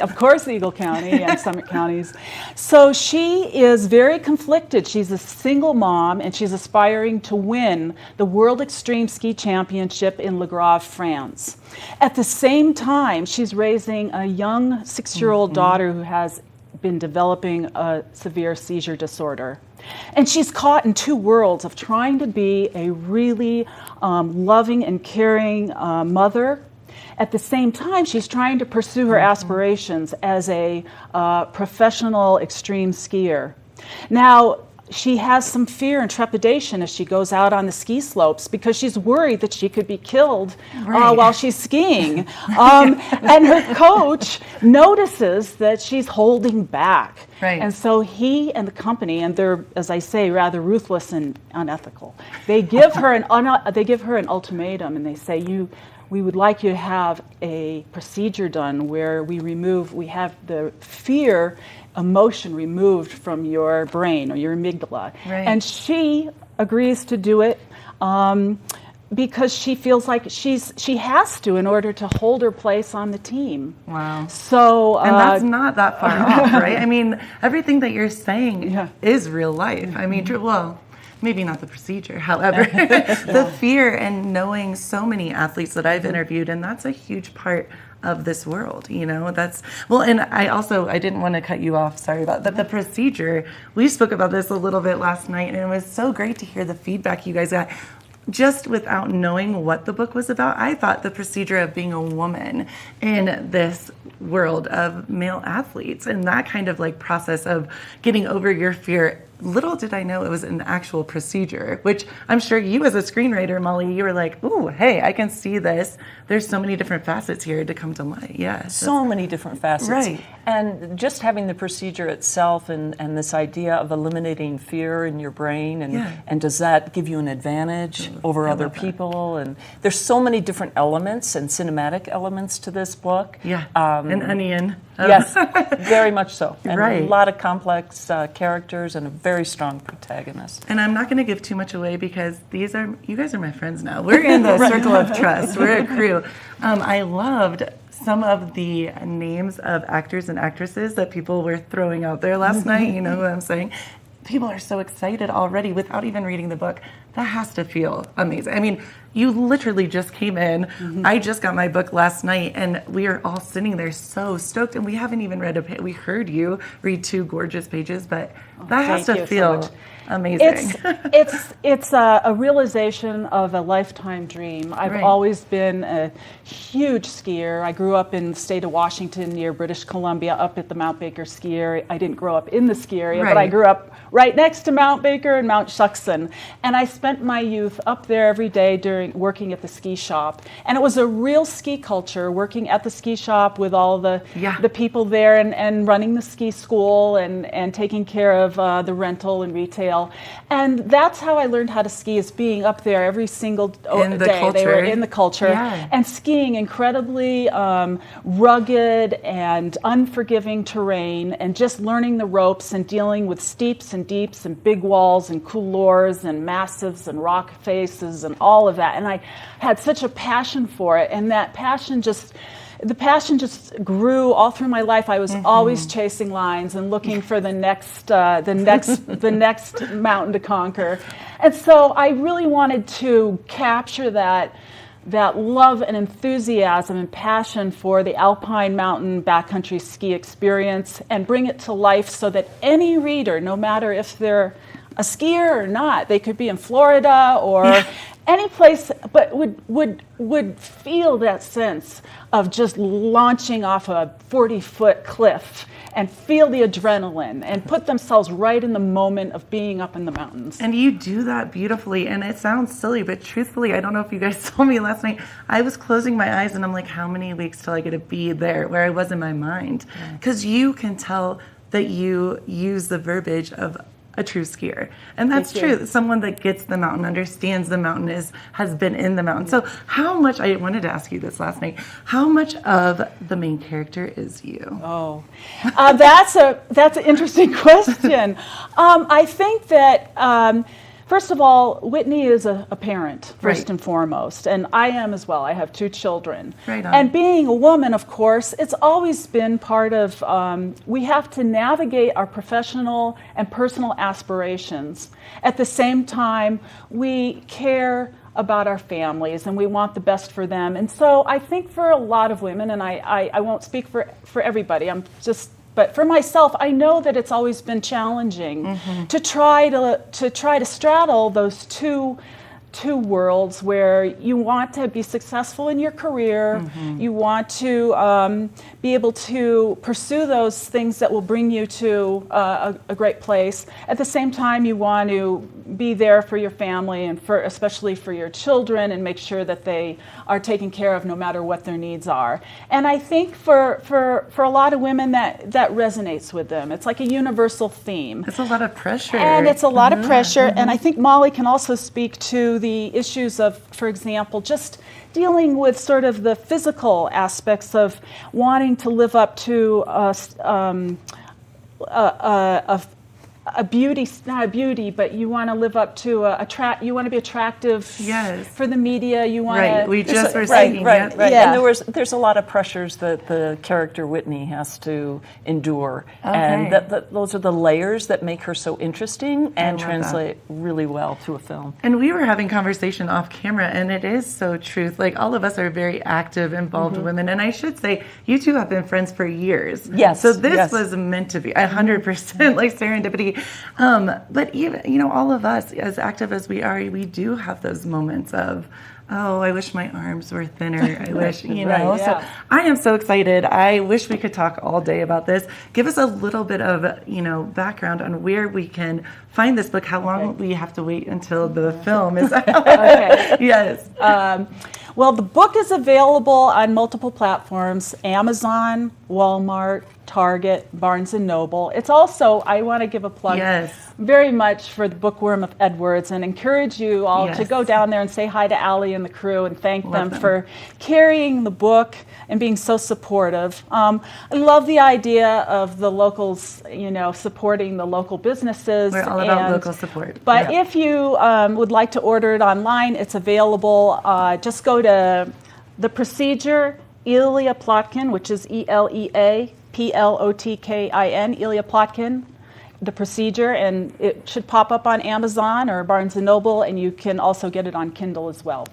Of course, Eagle County and Summit counties. So she is very conflicted. She's a single mom, and she's aspiring to win the World Extreme Ski Championship in Le Grave, France. At the same time, she's raising a young 6-year-old daughter who has been developing a severe seizure disorder. And she's caught in two worlds of trying to be a really loving and caring mother. At the same time, she's trying to pursue her aspirations as a professional extreme skier. Now, she has some fear and trepidation as she goes out on the ski slopes because she's worried that she could be killed while she's skiing. And her coach notices that she's holding back. Right. And so he and the company, and they're, as I say, rather ruthless and unethical, they give her an ultimatum, and they say, we would like you to have a procedure done where we have the fear emotion removed from your brain or your amygdala. Right. And she agrees to do it because she feels like she has to in order to hold her place on the team. Wow. So and that's not that far off, right? I mean, everything that you're saying is real life. I mean, well, maybe not the procedure, however, the fear and knowing so many athletes that I've interviewed, and that's a huge part of this world, that's, well, and I didn't want to cut you off, sorry about that, the procedure, we spoke about this a little bit last night, and it was so great to hear the feedback you guys got. Just without knowing what the book was about, I thought the procedure of being a woman in this world of male athletes and that kind of like process of getting over your fear, little did I know it was an actual procedure, which I'm sure you as a screenwriter, Molly, you were like, ooh, hey, I can see this. There's so many different facets here to come to light. Yeah. So many different facets. Right. And just having the procedure itself and this idea of eliminating fear in your brain and does that give you an advantage over other people? And there's so many different elements and cinematic elements to this book. Yeah. An onion. Yes, very much so. And right. a lot of complex characters and a very strong protagonist. And I'm not going to give too much away because you guys are my friends now. We're in the circle of trust. We're a crew. I loved some of the names of actors and actresses that people were throwing out there last night. You know what I'm saying? People are so excited already without even reading the book. That has to feel amazing. I mean, you literally just came in. I just got my book last night, and we are all sitting there so stoked, and we haven't even read a page. We heard you read 2 gorgeous pages, but that has to feel amazing. It's a realization of a lifetime dream. I've always been a huge skier. I grew up in the state of Washington near British Columbia, up at the Mount Baker ski area. I didn't grow up in the ski area, but I grew up right next to Mount Baker and Mount Shuckson. And I spent my youth up there every day working at the ski shop. And it was a real ski culture, working at the ski shop with all the people there and running the ski school and taking care of the rental and retail. And that's how I learned how to ski, is being up there every single day. They were in the culture and skiing incredibly rugged and unforgiving terrain and just learning the ropes and dealing with steeps and deeps and big walls and couloirs and massives and rock faces and all of that. And I had such a passion for it, and that passion just grew all through my life. I was always chasing lines and looking for the next mountain to conquer. And so I really wanted to capture that love and enthusiasm and passion for the alpine mountain backcountry ski experience and bring it to life so that any reader, no matter if they're a skier or not, they could be in Florida or any place, but would feel that sense of just launching off a 40-foot cliff and feel the adrenaline and put themselves right in the moment of being up in the mountains. And you do that beautifully, and it sounds silly, but truthfully, I don't know if you guys saw me last night, I was closing my eyes and I'm like, how many weeks till I get to be there where I was in my mind? Because you can tell that you use the verbiage of a true skier. And that's true. Someone that gets the mountain, understands the mountain, has been in the mountain. So how much, I wanted to ask you this last night, how much of the main character is you? Oh, that's an interesting question. I think that, first of all, Whitney is a parent, first and foremost, and I am as well. I have 2 children. Right on. And being a woman, of course, it's always been part of, we have to navigate our professional and personal aspirations. At the same time, we care about our families and we want the best for them. And so I think for a lot of women, and I won't speak for everybody, I'm just But for myself, I know that it's always been challenging to try to straddle those two worlds where you want to be successful in your career, you want to be able to pursue those things that will bring you to a great place. At the same time, you want to be there for your family and especially for your children, and make sure that they are taken care of no matter what their needs are. And I think for a lot of women that resonates with them. It's like a universal theme. It's a lot of pressure. And it's a lot of pressure. And I think Molly can also speak to the issues of, for example, just dealing with sort of the physical aspects of wanting to live up to a beauty, not a beauty, but you want to live up to you want to be attractive for the media. You want to. We just were saying right. Yeah. And there's a lot of pressures that the character Whitney has to endure, and those are the layers that make her so interesting and translate really well to a film. And we were having conversation off camera, and it is so true. Like, all of us are very active, involved women, and I should say, you two have been friends for years. Yes. So this was meant to be 100% like serendipity. But even, all of us, as active as we are, we do have those moments of, oh, I wish my arms were thinner. I wish, So I am so excited. I wish we could talk all day about this. Give us a little bit of, background on where we can find this book, how long we have to wait until the film is out. Yes. Well, the book is available on multiple platforms: Amazon, Walmart, Target, Barnes & Noble. It's also, I want to give a plug very much for the Bookworm of Edwards, and encourage you all to go down there and say hi to Allie and the crew and thank them for carrying the book and being so supportive. I love the idea of the locals, supporting the local businesses. We're all about local support. But if you would like to order it online, it's available. Just go to The Procedure, Ilya Plotkin, which is ELEA Plotkin, Ilya Plotkin, The Procedure, and it should pop up on Amazon or Barnes & Noble, and you can also get it on Kindle as well.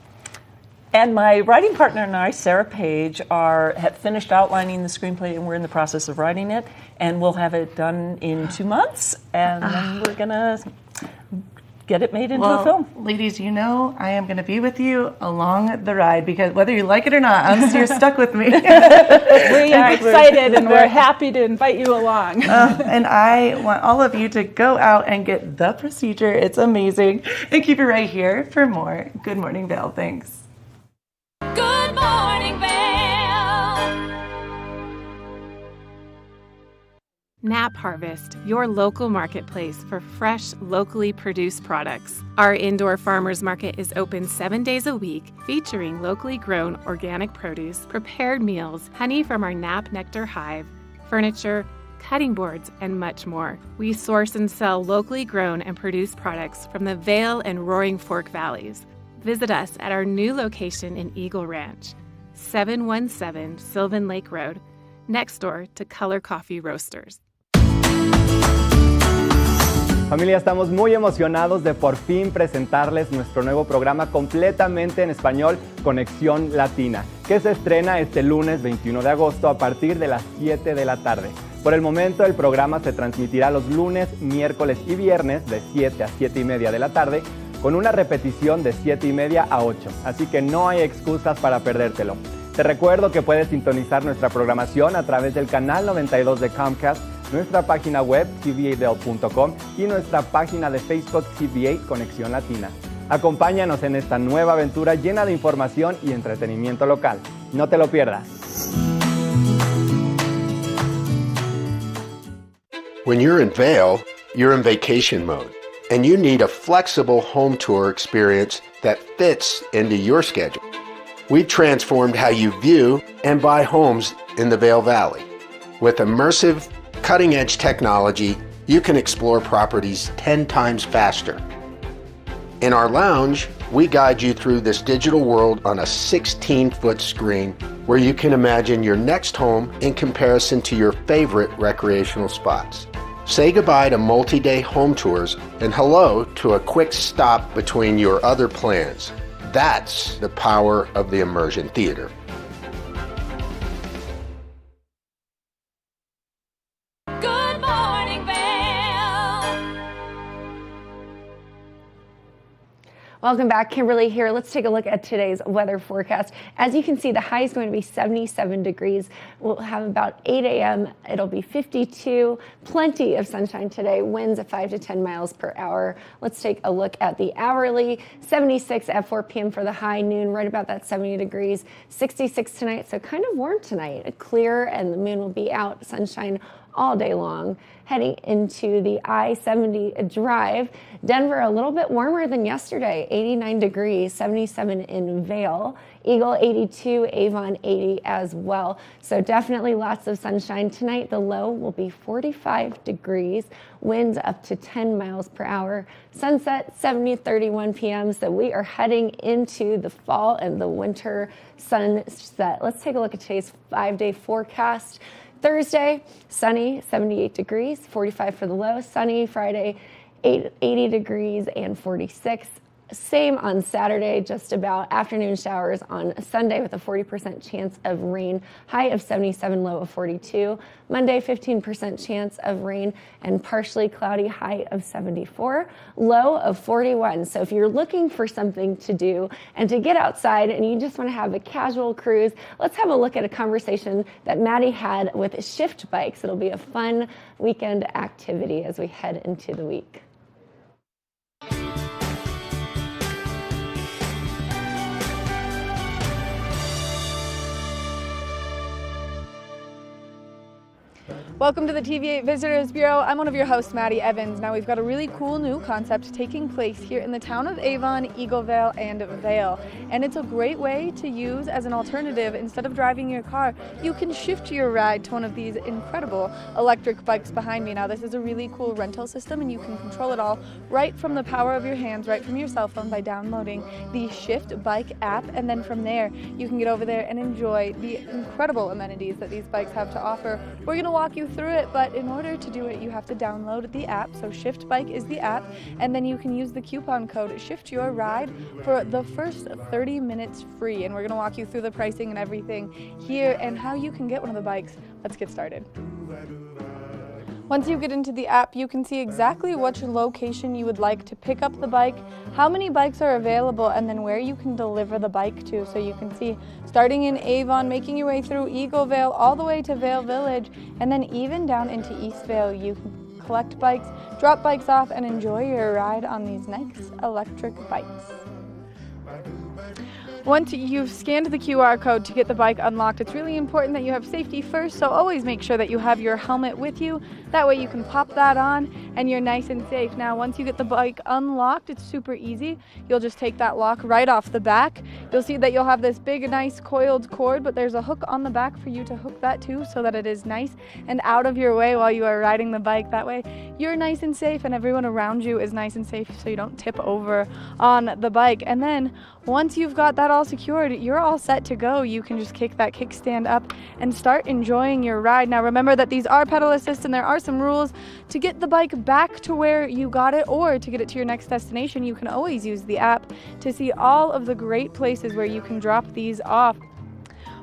And my writing partner and I, Sarah Page, have finished outlining the screenplay, and we're in the process of writing it, and we'll have it done in 2 months, and then we're going to get it made into a film. Ladies, I am going to be with you along the ride, because whether you like it or not, you're stuck with me. We are excited, and we're happy to invite you along. And I want all of you to go out and get The Procedure. It's amazing. And keep it right here for more Good Morning Vail. Thanks. Good morning, Vail. Nap Harvest, your local marketplace for fresh, locally produced products. Our indoor farmers market is open 7 days a week, featuring locally grown organic produce, prepared meals, honey from our Nap Nectar hive, furniture, cutting boards, and much more. We source and sell locally grown and produced products from the Vail and Roaring Fork Valleys. Visit us at our new location in Eagle Ranch, 717 Sylvan Lake Road, next door to Color Coffee Roasters. Familia, estamos muy emocionados de por fin presentarles nuestro nuevo programa completamente en español, Conexión Latina, que se estrena este lunes 21 de agosto a partir de las 7 de la tarde. Por el momento, el programa se transmitirá los lunes, miércoles y viernes de 7 a 7 y media de la tarde, con una repetición de 7 y media a 8, así que no hay excusas para perdértelo. Te recuerdo que puedes sintonizar nuestra programación a través del canal 92 de Comcast, nuestra página web tva.com y nuestra página de Facebook TVA Conexión Latina. Acompáñanos en esta nueva aventura llena de información y entretenimiento local. No te lo pierdas. When you're in Vail, you're in vacation mode, and you need a flexible home tour experience that fits into your schedule. We've transformed how you view and buy homes in the Vail Valley. With immersive, cutting-edge technology, you can explore properties 10 times faster. In our lounge, we guide you through this digital world on a 16-foot screen where you can imagine your next home in comparison to your favorite recreational spots. Say goodbye to multi-day home tours and hello to a quick stop between your other plans. That's the power of the immersion theater. Welcome back, Kimberly here. Let's take a look at today's weather forecast. As you can see, the high is going to be 77 degrees. We'll have about 8 a.m. It'll be 52. Plenty of sunshine today. Winds at 5 to 10 miles per hour. Let's take a look at the hourly. 76 at 4 p.m. for the high. Noon, right about that 70 degrees. 66 tonight, so kind of warm tonight. Clear, and the moon will be out. Sunshine all day long. Heading into the I-70 drive. Denver a little bit warmer than yesterday, 89 degrees, 77 in Vail. Eagle 82, Avon 80 as well. So definitely lots of sunshine tonight. The low will be 45 degrees, winds up to 10 miles per hour. Sunset 70:31 p.m. So we are heading into the fall and the winter sunset. Let's take a look at today's 5-day forecast. Thursday, sunny, 78 degrees, 45 for the low. Sunny Friday, 80 degrees and 46. Same on Saturday, just about. Afternoon showers on Sunday with a 40% chance of rain. High of 77, low of 42. Monday, 15% chance of rain and partially cloudy. High of 74, low of 41. So if you're looking for something to do and to get outside and you just want to have a casual cruise, let's have a look at a conversation that Maddie had with Shift Bikes. It'll be a fun weekend activity as we head into the week. Welcome to the TV8 Visitors Bureau. I'm one of your hosts, Maddie Evans. Now we've got a really cool new concept taking place here in the town of Avon, Eagleville, and Vail. And it's a great way to use as an alternative. Instead of driving your car, you can shift your ride to one of these incredible electric bikes behind me. Now this is a really cool rental system and you can control it all right from the power of your hands, right from your cell phone by downloading the Shift Bike app. And then from there, you can get over there and enjoy the incredible amenities that these bikes have to offer. We're gonna walk you through it, but in order to do it, you have to download the app. So Shift Bike is the app, and then you can use the coupon code Shift Your Ride for the first 30 minutes free. And we're going to walk you through the pricing and everything here and how you can get one of the bikes. Let's get started. Once you get into the app, you can see exactly which location you would like to pick up the bike, how many bikes are available, and then where you can deliver the bike to. So you can see starting in Avon, making your way through Eagleville, all the way to Vail Village, and then even down into East Vail. You can collect bikes, drop bikes off, and enjoy your ride on these nice electric bikes. Once you've scanned the QR code to get the bike unlocked, it's really important that you have safety first, so always make sure that you have your helmet with you. That way you can pop that on and you're nice and safe. Now, once you get the bike unlocked, it's super easy. You'll just take that lock right off the back. You'll see that you'll have this big, nice coiled cord, but there's a hook on the back for you to hook that to so that it is nice and out of your way while you are riding the bike. That way you're nice and safe and everyone around you is nice and safe so you don't tip over on the bike. And then once you've got that all secured, you're all set to go. You can just kick that kickstand up and start enjoying your ride. Now remember that these are pedal assist and there are some rules. To get the bike back to where you got it or to get it to your next destination, you can always use the app to see all of the great places where you can drop these off.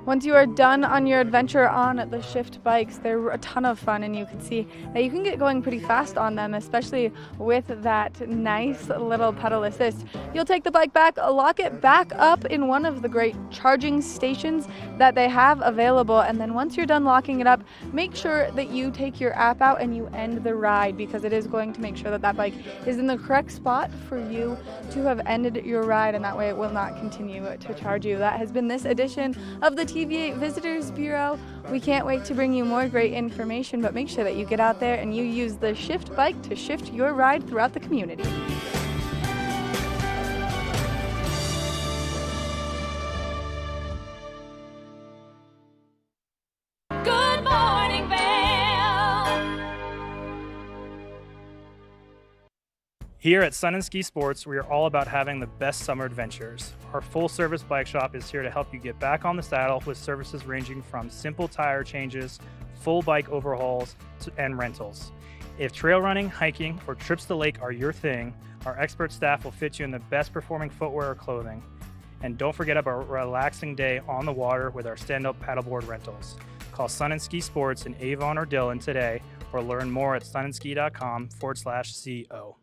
Once you are done on your adventure on the Shift bikes, they're a ton of fun, and you can see that you can get going pretty fast on them, especially with that nice little pedal assist. You'll take the bike back, lock it back up in one of the great charging stations that they have available, and then once you're done locking it up, make sure that you take your app out and you end the ride, because it is going to make sure that that bike is in the correct spot for you to have ended your ride, and that way it will not continue to charge you. That has been this edition of the TV8 Visitors Bureau. We can't wait to bring you more great information, but make sure that you get out there and you use the Shift Bike to shift your ride throughout the community. Good morning, Vail. Here at Sun and Ski Sports, we are all about having the best summer adventures. Our full-service bike shop is here to help you get back on the saddle with services ranging from simple tire changes, full bike overhauls, and rentals. If trail running, hiking, or trips to the lake are your thing, our expert staff will fit you in the best performing footwear or clothing. And don't forget about a relaxing day on the water with our stand-up paddleboard rentals. Call Sun and Ski Sports in Avon or Dillon today, or learn more at sunandski.com/CO.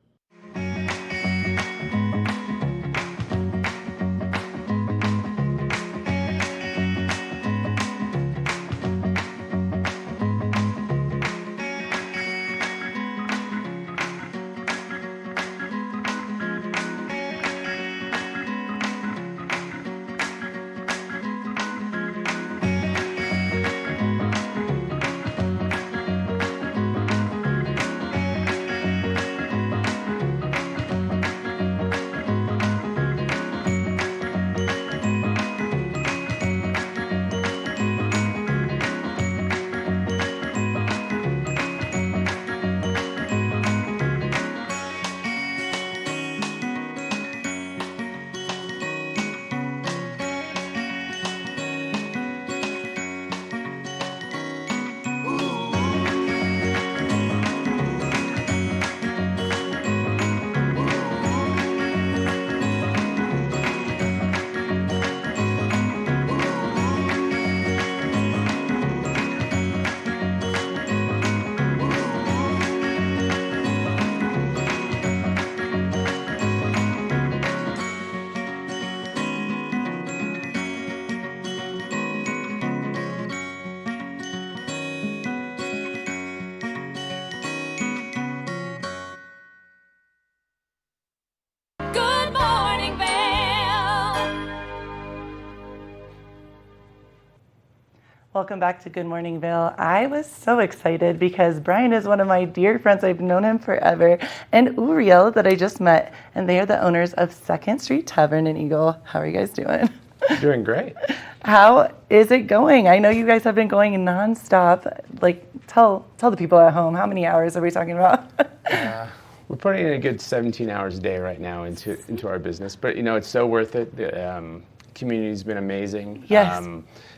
Welcome back to Good Morning Vail. I was so excited because Brian is one of my dear friends. I've known him forever. And Uriel that I just met, and they are the owners of 2nd Street Tavern in Eagle. How are you guys doing? Doing great. How is it going? I know you guys have been going nonstop. Like, tell the people at home, how many hours are we talking about? We're putting in a good 17 hours a day right now into our business, but it's so worth it. The community's been amazing. Yes.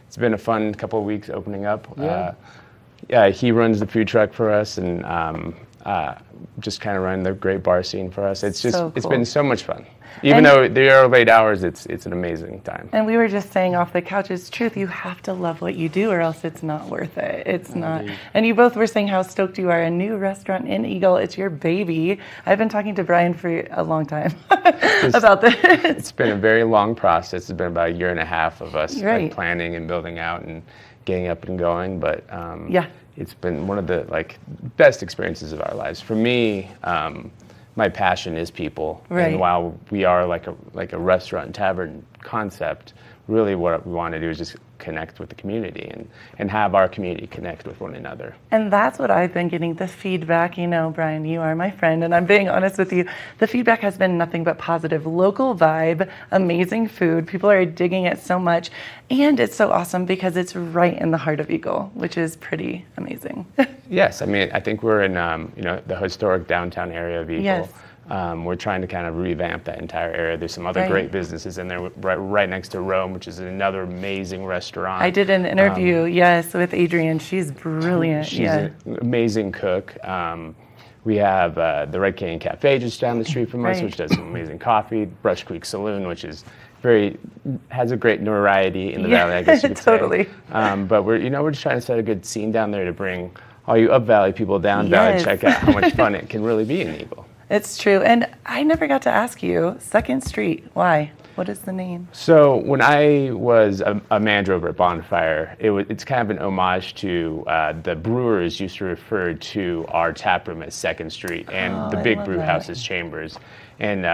It's been a fun couple of weeks opening up. Yeah. He runs the food truck for us and just kind of run the great bar scene for us. It's just, it's been so much fun. Even though they are late hours, it's an amazing time. And we were just saying off the couch, it's truth. You have to love what you do or else it's not worth it. It's not. And you both were saying how stoked you are. A new restaurant in Eagle. It's your baby. I've been talking to Brian for a long time about this. It's been a very long process. It's been about a year and a half of us Right. planning and building out and getting up and going. But yeah. It's been one of the best experiences of our lives. For me, my passion is people, Right. and while we are like a restaurant and tavern concept, really what we want to do is just connect with the community and have our community connect with one another. And that's what I've been getting, the feedback. Brian, you are my friend, and I'm being honest with you. The feedback has been nothing but positive. Local vibe, amazing food. People are digging it so much. And it's so awesome because it's right in the heart of Eagle, which is pretty amazing. Yes, I think we're in the historic downtown area of Eagle. Yes. We're trying to kind of revamp that entire area. There's some other great businesses in there, right next to Rome, which is another amazing restaurant. I did an interview, with Adrienne. She's brilliant. She's an amazing cook. We have the Red Canyon Cafe just down the street from us, which does some amazing coffee. Brush Creek Saloon, which is has a great notoriety in the valley, I guess you could totally. say. But we're just trying to set a good scene down there to bring all you up valley people down valley check out how much fun it can really be in Eagle. It's true. And I never got to ask you, 2nd Street, why? What is the name? So when I was a manager over at Bonfire, it's kind of an homage to the brewers used to refer to our tap room as 2nd Street and the big brew house as Chambers. And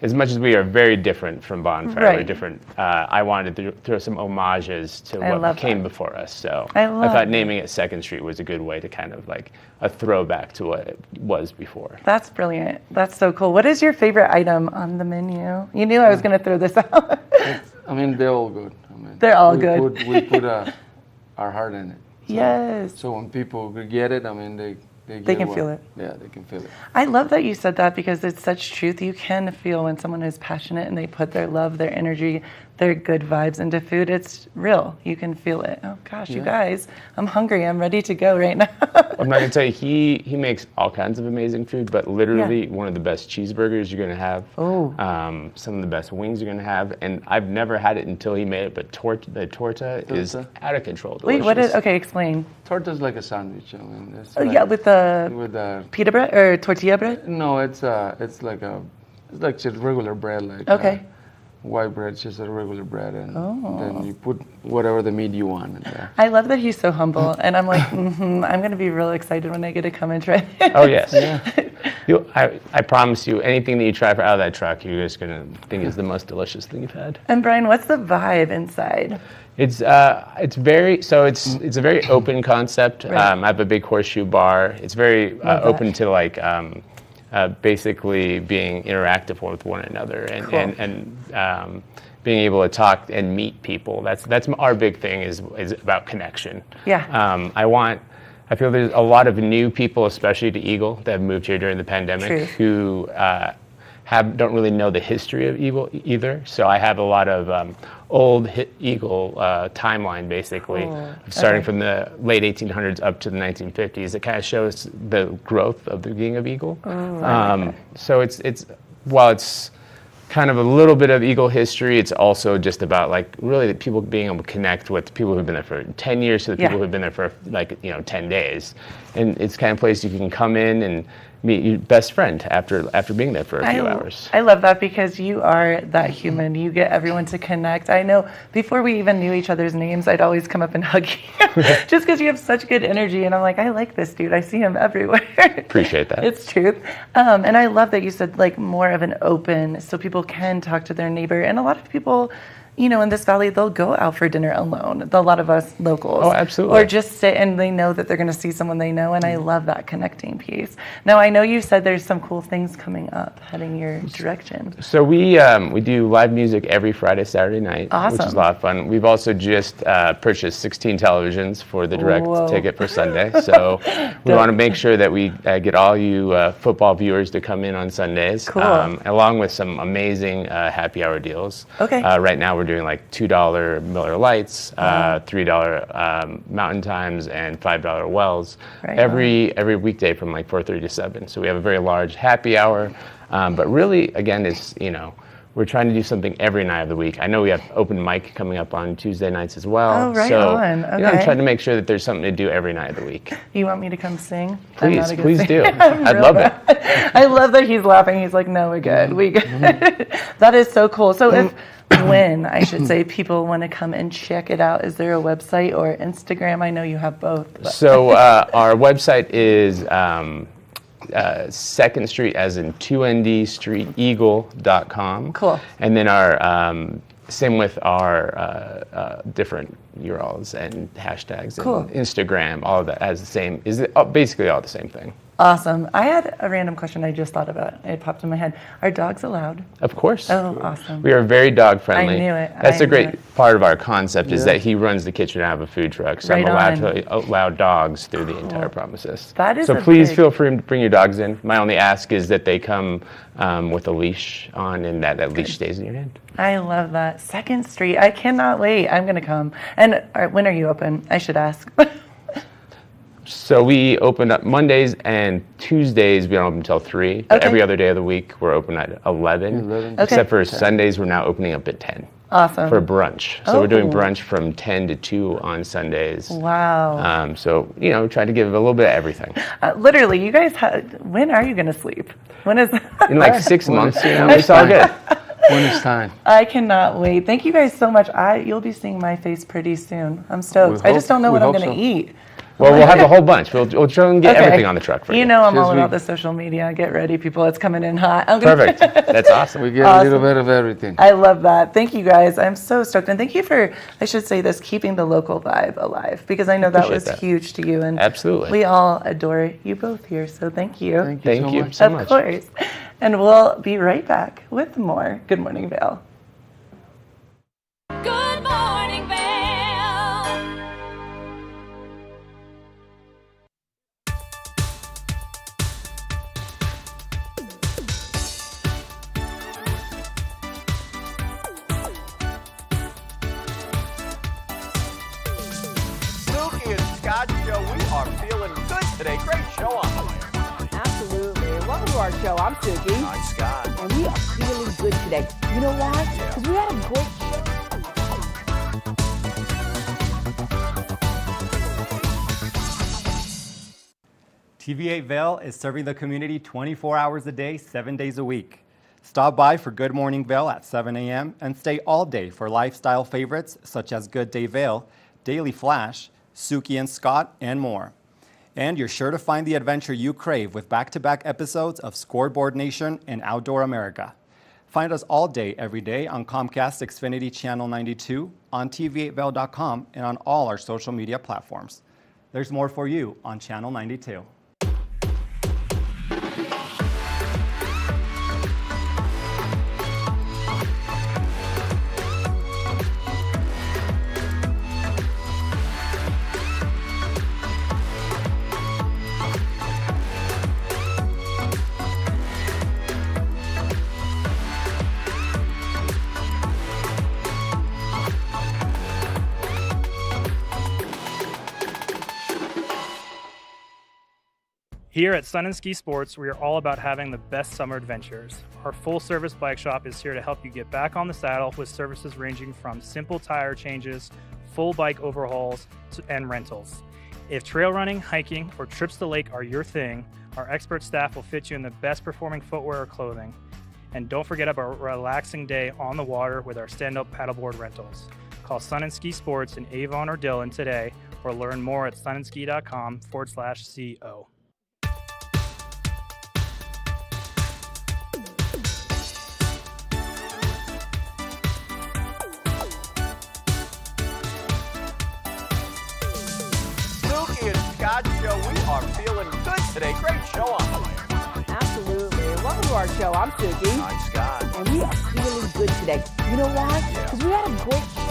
as much as we are very different from Bonfire, we're different, I wanted to throw some homages to what came before us. So I thought naming it 2nd Street was a good way to kind of a throwback to what it was before. That's brilliant. That's so cool. What is your favorite item on the menu? You knew I was going to throw this out. They're all good. They're all good. We put our heart in it. So, yes. So when people get it, they can feel it. Yeah, they can feel it. I love that you said that because it's such truth. You can feel when someone is passionate and they put their love, their energy, their good vibes into food. It's real. You can feel it. Oh gosh, you guys, I'm hungry. I'm ready to go right now. I'm not gonna tell you, he makes all kinds of amazing food, but literally one of the best cheeseburgers you're gonna have. Oh. Some of the best wings you're gonna have, and I've never had it until he made it. But the torta is out of control. Delicious. Wait, what is? Okay, explain. Torta's like a sandwich. It's with the pita bread or tortilla bread. No, it's like just regular bread, white bread, just a regular bread, and then you put whatever the meat you want in there. I love that he's so humble, and I'm like, I'm going to be real excited when I get to come and try this. Oh, yes. I promise you, anything that you try out of that truck, you're just going to think is the most delicious thing you've had. And Brian, what's the vibe inside? It's a very open concept. Right. I have a big horseshoe bar. It's very open to basically being interactive with one another and being able to talk and meet people. That's our big thing is about connection. Yeah. I feel there's a lot of new people, especially to Eagle, that have moved here during the pandemic who don't really know the history of Eagle either. So I have a lot of old Eagle timeline, basically, starting from the late 1800s up to the 1950s. It kind of shows the growth of the beginning of Eagle. So while it's kind of a little bit of Eagle history, it's also just about really the people being able to connect with people who've been there for 10 years to the people who've been there for 10 days. And it's kind of place you can come in and meet your best friend after being there for a few hours. I love that because you are that human. You get everyone to connect. I know before we even knew each other's names, I'd always come up and hug you just because you have such good energy. And I'm like, I like this dude. I see him everywhere. Appreciate that. It's truth. And I love that you said more of an open so people can talk to their neighbor. And a lot of people in this valley, they'll go out for dinner alone. A lot of us locals. Oh, absolutely. Or just sit and they know that they're going to see someone they know, and I love that connecting piece. Now, I know you said there's some cool things coming up heading your direction. So we do live music every Friday, Saturday night, which is a lot of fun. We've also just purchased 16 televisions for the direct ticket for Sunday. So we want to make sure that we get all you football viewers to come in on Sundays, along with some amazing happy hour deals. Okay. Right now we're doing like $2 Miller Lights, $3 Mountain Times, and $5 Wells every weekday from like 4:30 to 7. So we have a very large happy hour, but really, again, it's we're trying to do something every night of the week. I know we have open mic coming up on Tuesday nights as well. Oh, right so, on. Okay. I'm trying to make sure that there's something to do every night of the week. You want me to come sing? Please do. I'd love it. I love that he's laughing. He's like, no, we're good. We good. That is so cool. So when I should say people want to come and check it out, is there a website or Instagram? I know you have both. So our website is 2nd Street, as in 2ND streeteagle.com. Cool. And then our same with our different URLs and hashtags and Instagram, all of that has the same, basically all the same thing. Awesome. I had a random question I just thought about. It popped in my head. Are dogs allowed? Of course. Oh, awesome. We are very dog friendly. I knew it. That's a great part of our concept is that he runs the kitchen and I have a food truck. So I'm allowed to allow dogs through the entire premises. That is so please feel free to bring your dogs in. My only ask is that they come with a leash on and that leash stays in your hand. I love that. 2nd Street. I cannot wait. I'm going to come. And when are you open? I should ask. So we open up Mondays and Tuesdays. We don't open until 3. But every other day of the week, we're open at 11. Except for Sundays, we're now opening up at 10. Awesome. For brunch. So we're doing brunch from 10 to 2 on Sundays. Wow. So, try to give a little bit of everything. Literally, you guys, when are you going to sleep? When is In like 6 months, it's all good. When it's time. I cannot wait. Thank you guys so much. You'll be seeing my face pretty soon. I'm stoked. I just don't know what I'm going to eat. Well, we'll have a whole bunch. We'll try and get everything on the truck for you. I'm all about the social media. Get ready, people. It's coming in hot. Perfect. That's awesome. We get a little bit of everything. I love that. Thank you, guys. I'm so stoked. And thank you for, I should say this, keeping the local vibe alive, because I know that was huge to you. And absolutely. We all adore you both here, so thank you. Thank you so much. Of course. And we'll be right back with more Good Morning Vail. Good morning, Vail. Suki and Scott show. We are feeling good today. Great show on the way. Absolutely. Welcome to our show. I'm Suki. Hi, Scott. And we are feeling good today. You know why? Because we had a great show. TV8 Vail is serving the community 24 hours a day, 7 days a week. Stop by for Good Morning Vail at 7 a.m. and stay all day for lifestyle favorites such as Good Day Vail, Daily Flash, Suki and Scott, and more. And you're sure to find the adventure you crave with back-to-back episodes of Scoreboard Nation and Outdoor America. Find us all day, every day on Comcast Xfinity Channel 92, on TV8Vail.com, and on all our social media platforms. There's more for you on Channel 92. Here at Sun and Ski Sports, we are all about having the best summer adventures. Our full-service bike shop is here to help you get back on the saddle with services ranging from simple tire changes, full bike overhauls, and rentals. If trail running, hiking, or trips to the lake are your thing, our expert staff will fit you in the best performing footwear or clothing. And don't forget about a relaxing day on the water with our stand-up paddleboard rentals. Call Sun and Ski Sports in Avon or Dillon today, or learn more at sunandski.com/CO. today. Great show on the way. Absolutely. Welcome to our show. I'm Suki. I'm Scott. And we are feeling good today. You know why? Because we had a great show.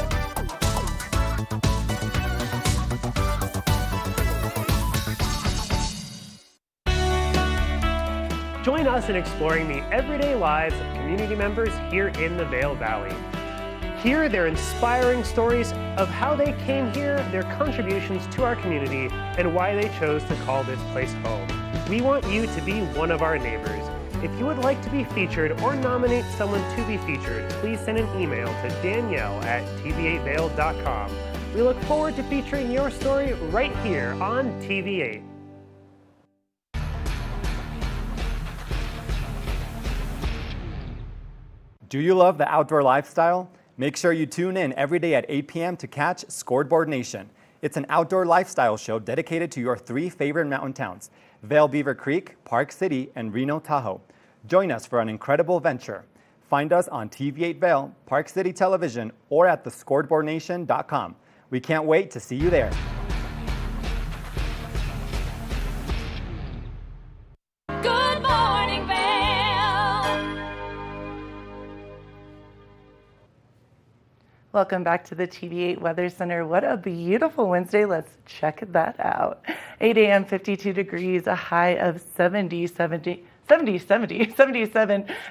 Join us in exploring the everyday lives of community members here in the Vail Valley. Hear their inspiring stories of how they came here, their contributions to our community, and why they chose to call this place home. We want you to be one of our neighbors. If you would like to be featured or nominate someone to be featured, please send an email to danielle@tv8vail.com. We look forward to featuring your story right here on TV8. Do you love the outdoor lifestyle? Make sure you tune in every day at 8 p.m. to catch Scoreboard Nation. It's an outdoor lifestyle show dedicated to your 3 favorite mountain towns, Vail Beaver Creek, Park City, and Reno Tahoe. Join us for an incredible venture. Find us on TV8 Vail, Park City Television, or at thescoreboardnation.com. We can't wait to see you there. Good morning, Vail. Welcome back to the TV8 Weather Center. What a beautiful Wednesday. Let's check that out. 8 a.m., 52 degrees, a high of 77,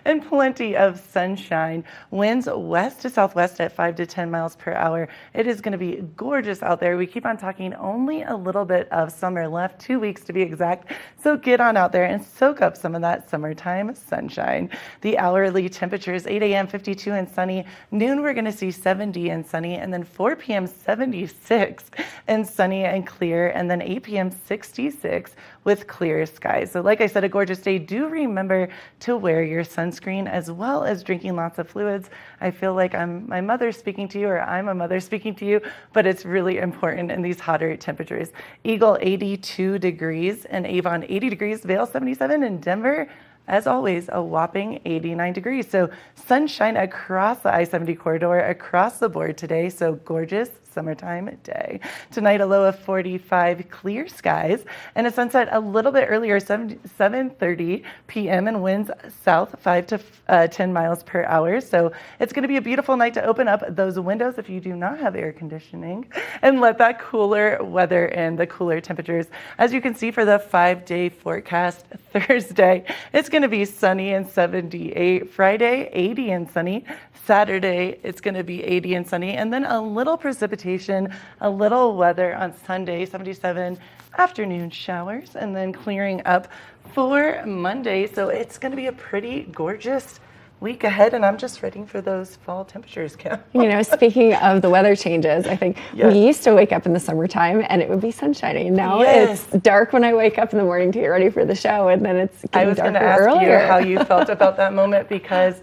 and plenty of sunshine. Winds west to southwest at 5 to 10 miles per hour. It is going to be gorgeous out there. We keep on talking only a little bit of summer left, 2 weeks to be exact. So get on out there and soak up some of that summertime sunshine. The hourly temperatures, 8 a.m., 52 and sunny. Noon, we're going to see 70 and sunny. And then 4 p.m., 76 and sunny and clear. And then 8 p.m., 66 with clear skies. So like I said, a gorgeous day. Do remember to wear your sunscreen as well as drinking lots of fluids. I feel like I'm my mother speaking to you, or I'm a mother speaking to you, but it's really important in these hotter temperatures. Eagle 82 degrees, and Avon 80 degrees, Vail 77, and Denver, as always, a whopping 89 degrees. So sunshine across the I-70 corridor, across the board today. So gorgeous summertime day. Tonight, a low of 45, clear skies, and a sunset a little bit earlier, 7:30 p.m. and winds south 5 to 10 miles per hour. So it's going to be a beautiful night to open up those windows if you do not have air conditioning and let that cooler weather in, the cooler temperatures. As you can see for the 5-day forecast, Thursday, it's going to be sunny and 78. Friday, 80 and sunny. Saturday, it's going to be 80 and sunny, and then a little precipitation, a little weather on Sunday, 77, afternoon showers, and then clearing up for Monday. So it's going to be a pretty gorgeous week ahead, and I'm just ready for those fall temperatures, Kim. You know, speaking of the weather changes, I think we used to wake up in the summertime and it would be sunshiny. Now it's dark when I wake up in the morning to get ready for the show, and then it's getting darker earlier. I was going to ask you how you felt about that moment, because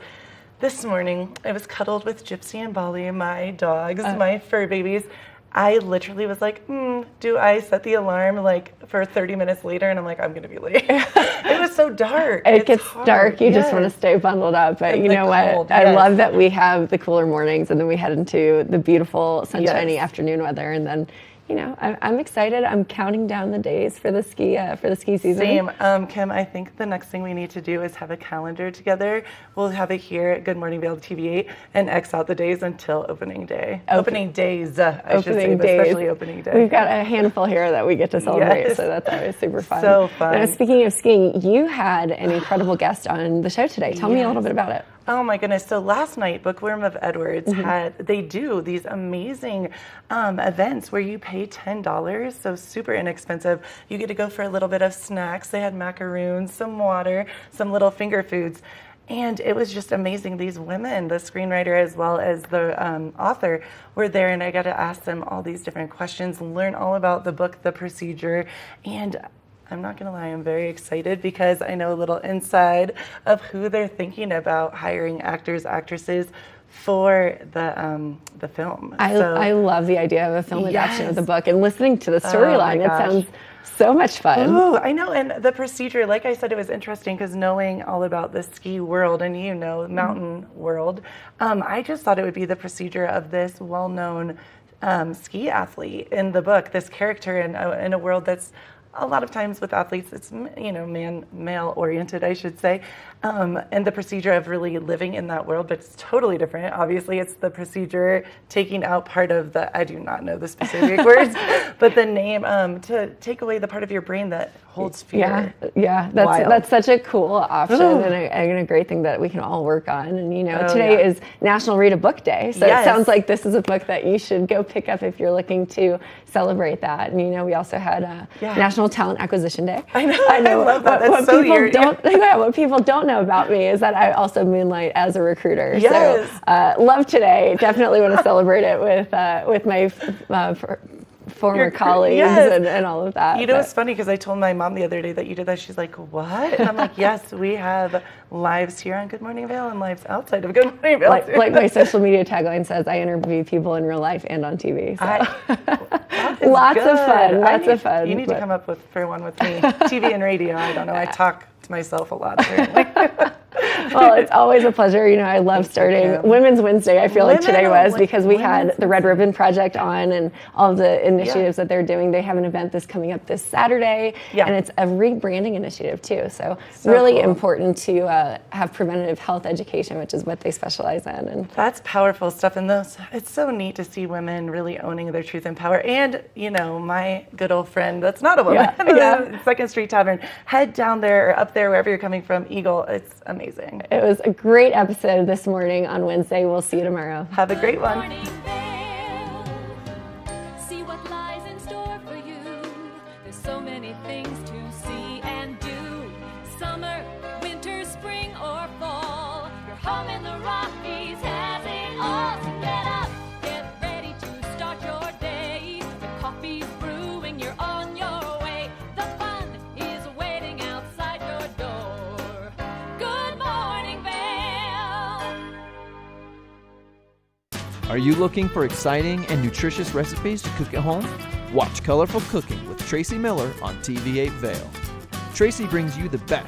this morning, I was cuddled with Gypsy and Bali, my dogs, my fur babies. I literally was like, do I set the alarm like for 30 minutes later? And I'm like, I'm going to be late. It was so dark. It gets dark. You just want to stay bundled up. But you know what? I love that we have the cooler mornings, and then we head into the beautiful sunshiny afternoon weather. And then, you know, I'm excited. I'm counting down the days for the ski season. Same. Kim, I think the next thing we need to do is have a calendar together. We'll have it here at Good Morning Vail TV8 and X out the days until opening day. Opening days, I should say, but especially opening day. We've got a handful here that we get to celebrate, so that's always super fun. So fun. Now, speaking of skiing, you had an incredible guest on the show today. Tell me a little bit about it. Oh my goodness. So last night, Bookworm of Edwards they do these amazing events where you pay $10, so super inexpensive. You get to go for a little bit of snacks. They had macaroons, some water, some little finger foods. And it was just amazing. These women, the screenwriter as well as the author, were there, and I got to ask them all these different questions, learn all about the book, the procedure, and I'm not going to lie, I'm very excited because I know a little inside of who they're thinking about hiring actors, actresses for the film. I love the idea of a film adaptation of the book, and listening to the storyline. It sounds so much fun. Ooh, I know, and the procedure, like I said, it was interesting because knowing all about the ski world and mountain world, I just thought it would be the procedure of this well-known ski athlete in the book, this character in a world that's a lot of times with athletes, it's, male oriented, I should say, and the procedure of really living in that world, but it's totally different. Obviously, it's the procedure taking out part of I do not know the specific words, but the name to take away the part of your brain that holds fear. Yeah, that's such a cool option and a great thing that we can all work on. And today is National Read a Book Day, so it sounds like this is a book that you should go pick up if you're looking to celebrate that. And we also had National Talent Acquisition Day. I know. I love that. That's so weird. What people don't know about me is that I also moonlight as a recruiter. Yes. So love today. Definitely want to celebrate it with my former colleagues and all of that. It's funny because I told my mom the other day that you did that. She's like, what? And I'm like, yes, we have lives here on Good Morning Vail and lives outside of Good Morning Vail. Like my social media tagline says, I interview people in real life and on TV. So. Lots of fun. You need to come up for one with me. TV and radio, I don't know. I talk to myself a lot, apparently. Well, it's always a pleasure. I love starting Women's Wednesday. I feel like today was because we had the Red Ribbon Project on and all of the initiatives that they're doing. They have an event that's coming up this Saturday, and it's a rebranding initiative too. So really cool. Important to have preventative health education, which is what they specialize in. And that's powerful stuff. And it's so neat to see women really owning their truth and power. And my good old friend, that's not a woman, Second Street Tavern. Head down there or up there, wherever you're coming from. Eagle, it's amazing. It was a great episode this morning on Wednesday. We'll see you tomorrow. Have a great one. See what lies in store for you. There's so many things to see and do. Summer, winter, spring, or fall. Your home in the Rockies has it all. So get up, get ready to start your day. The coffee's brewing, you're on your way. The fun is waiting outside your door. Good morning, Vail. Are you looking for exciting and nutritious recipes to cook at home? Watch Colorful Cooking with Tracy Miller on TV8 Vail. Tracy brings you the best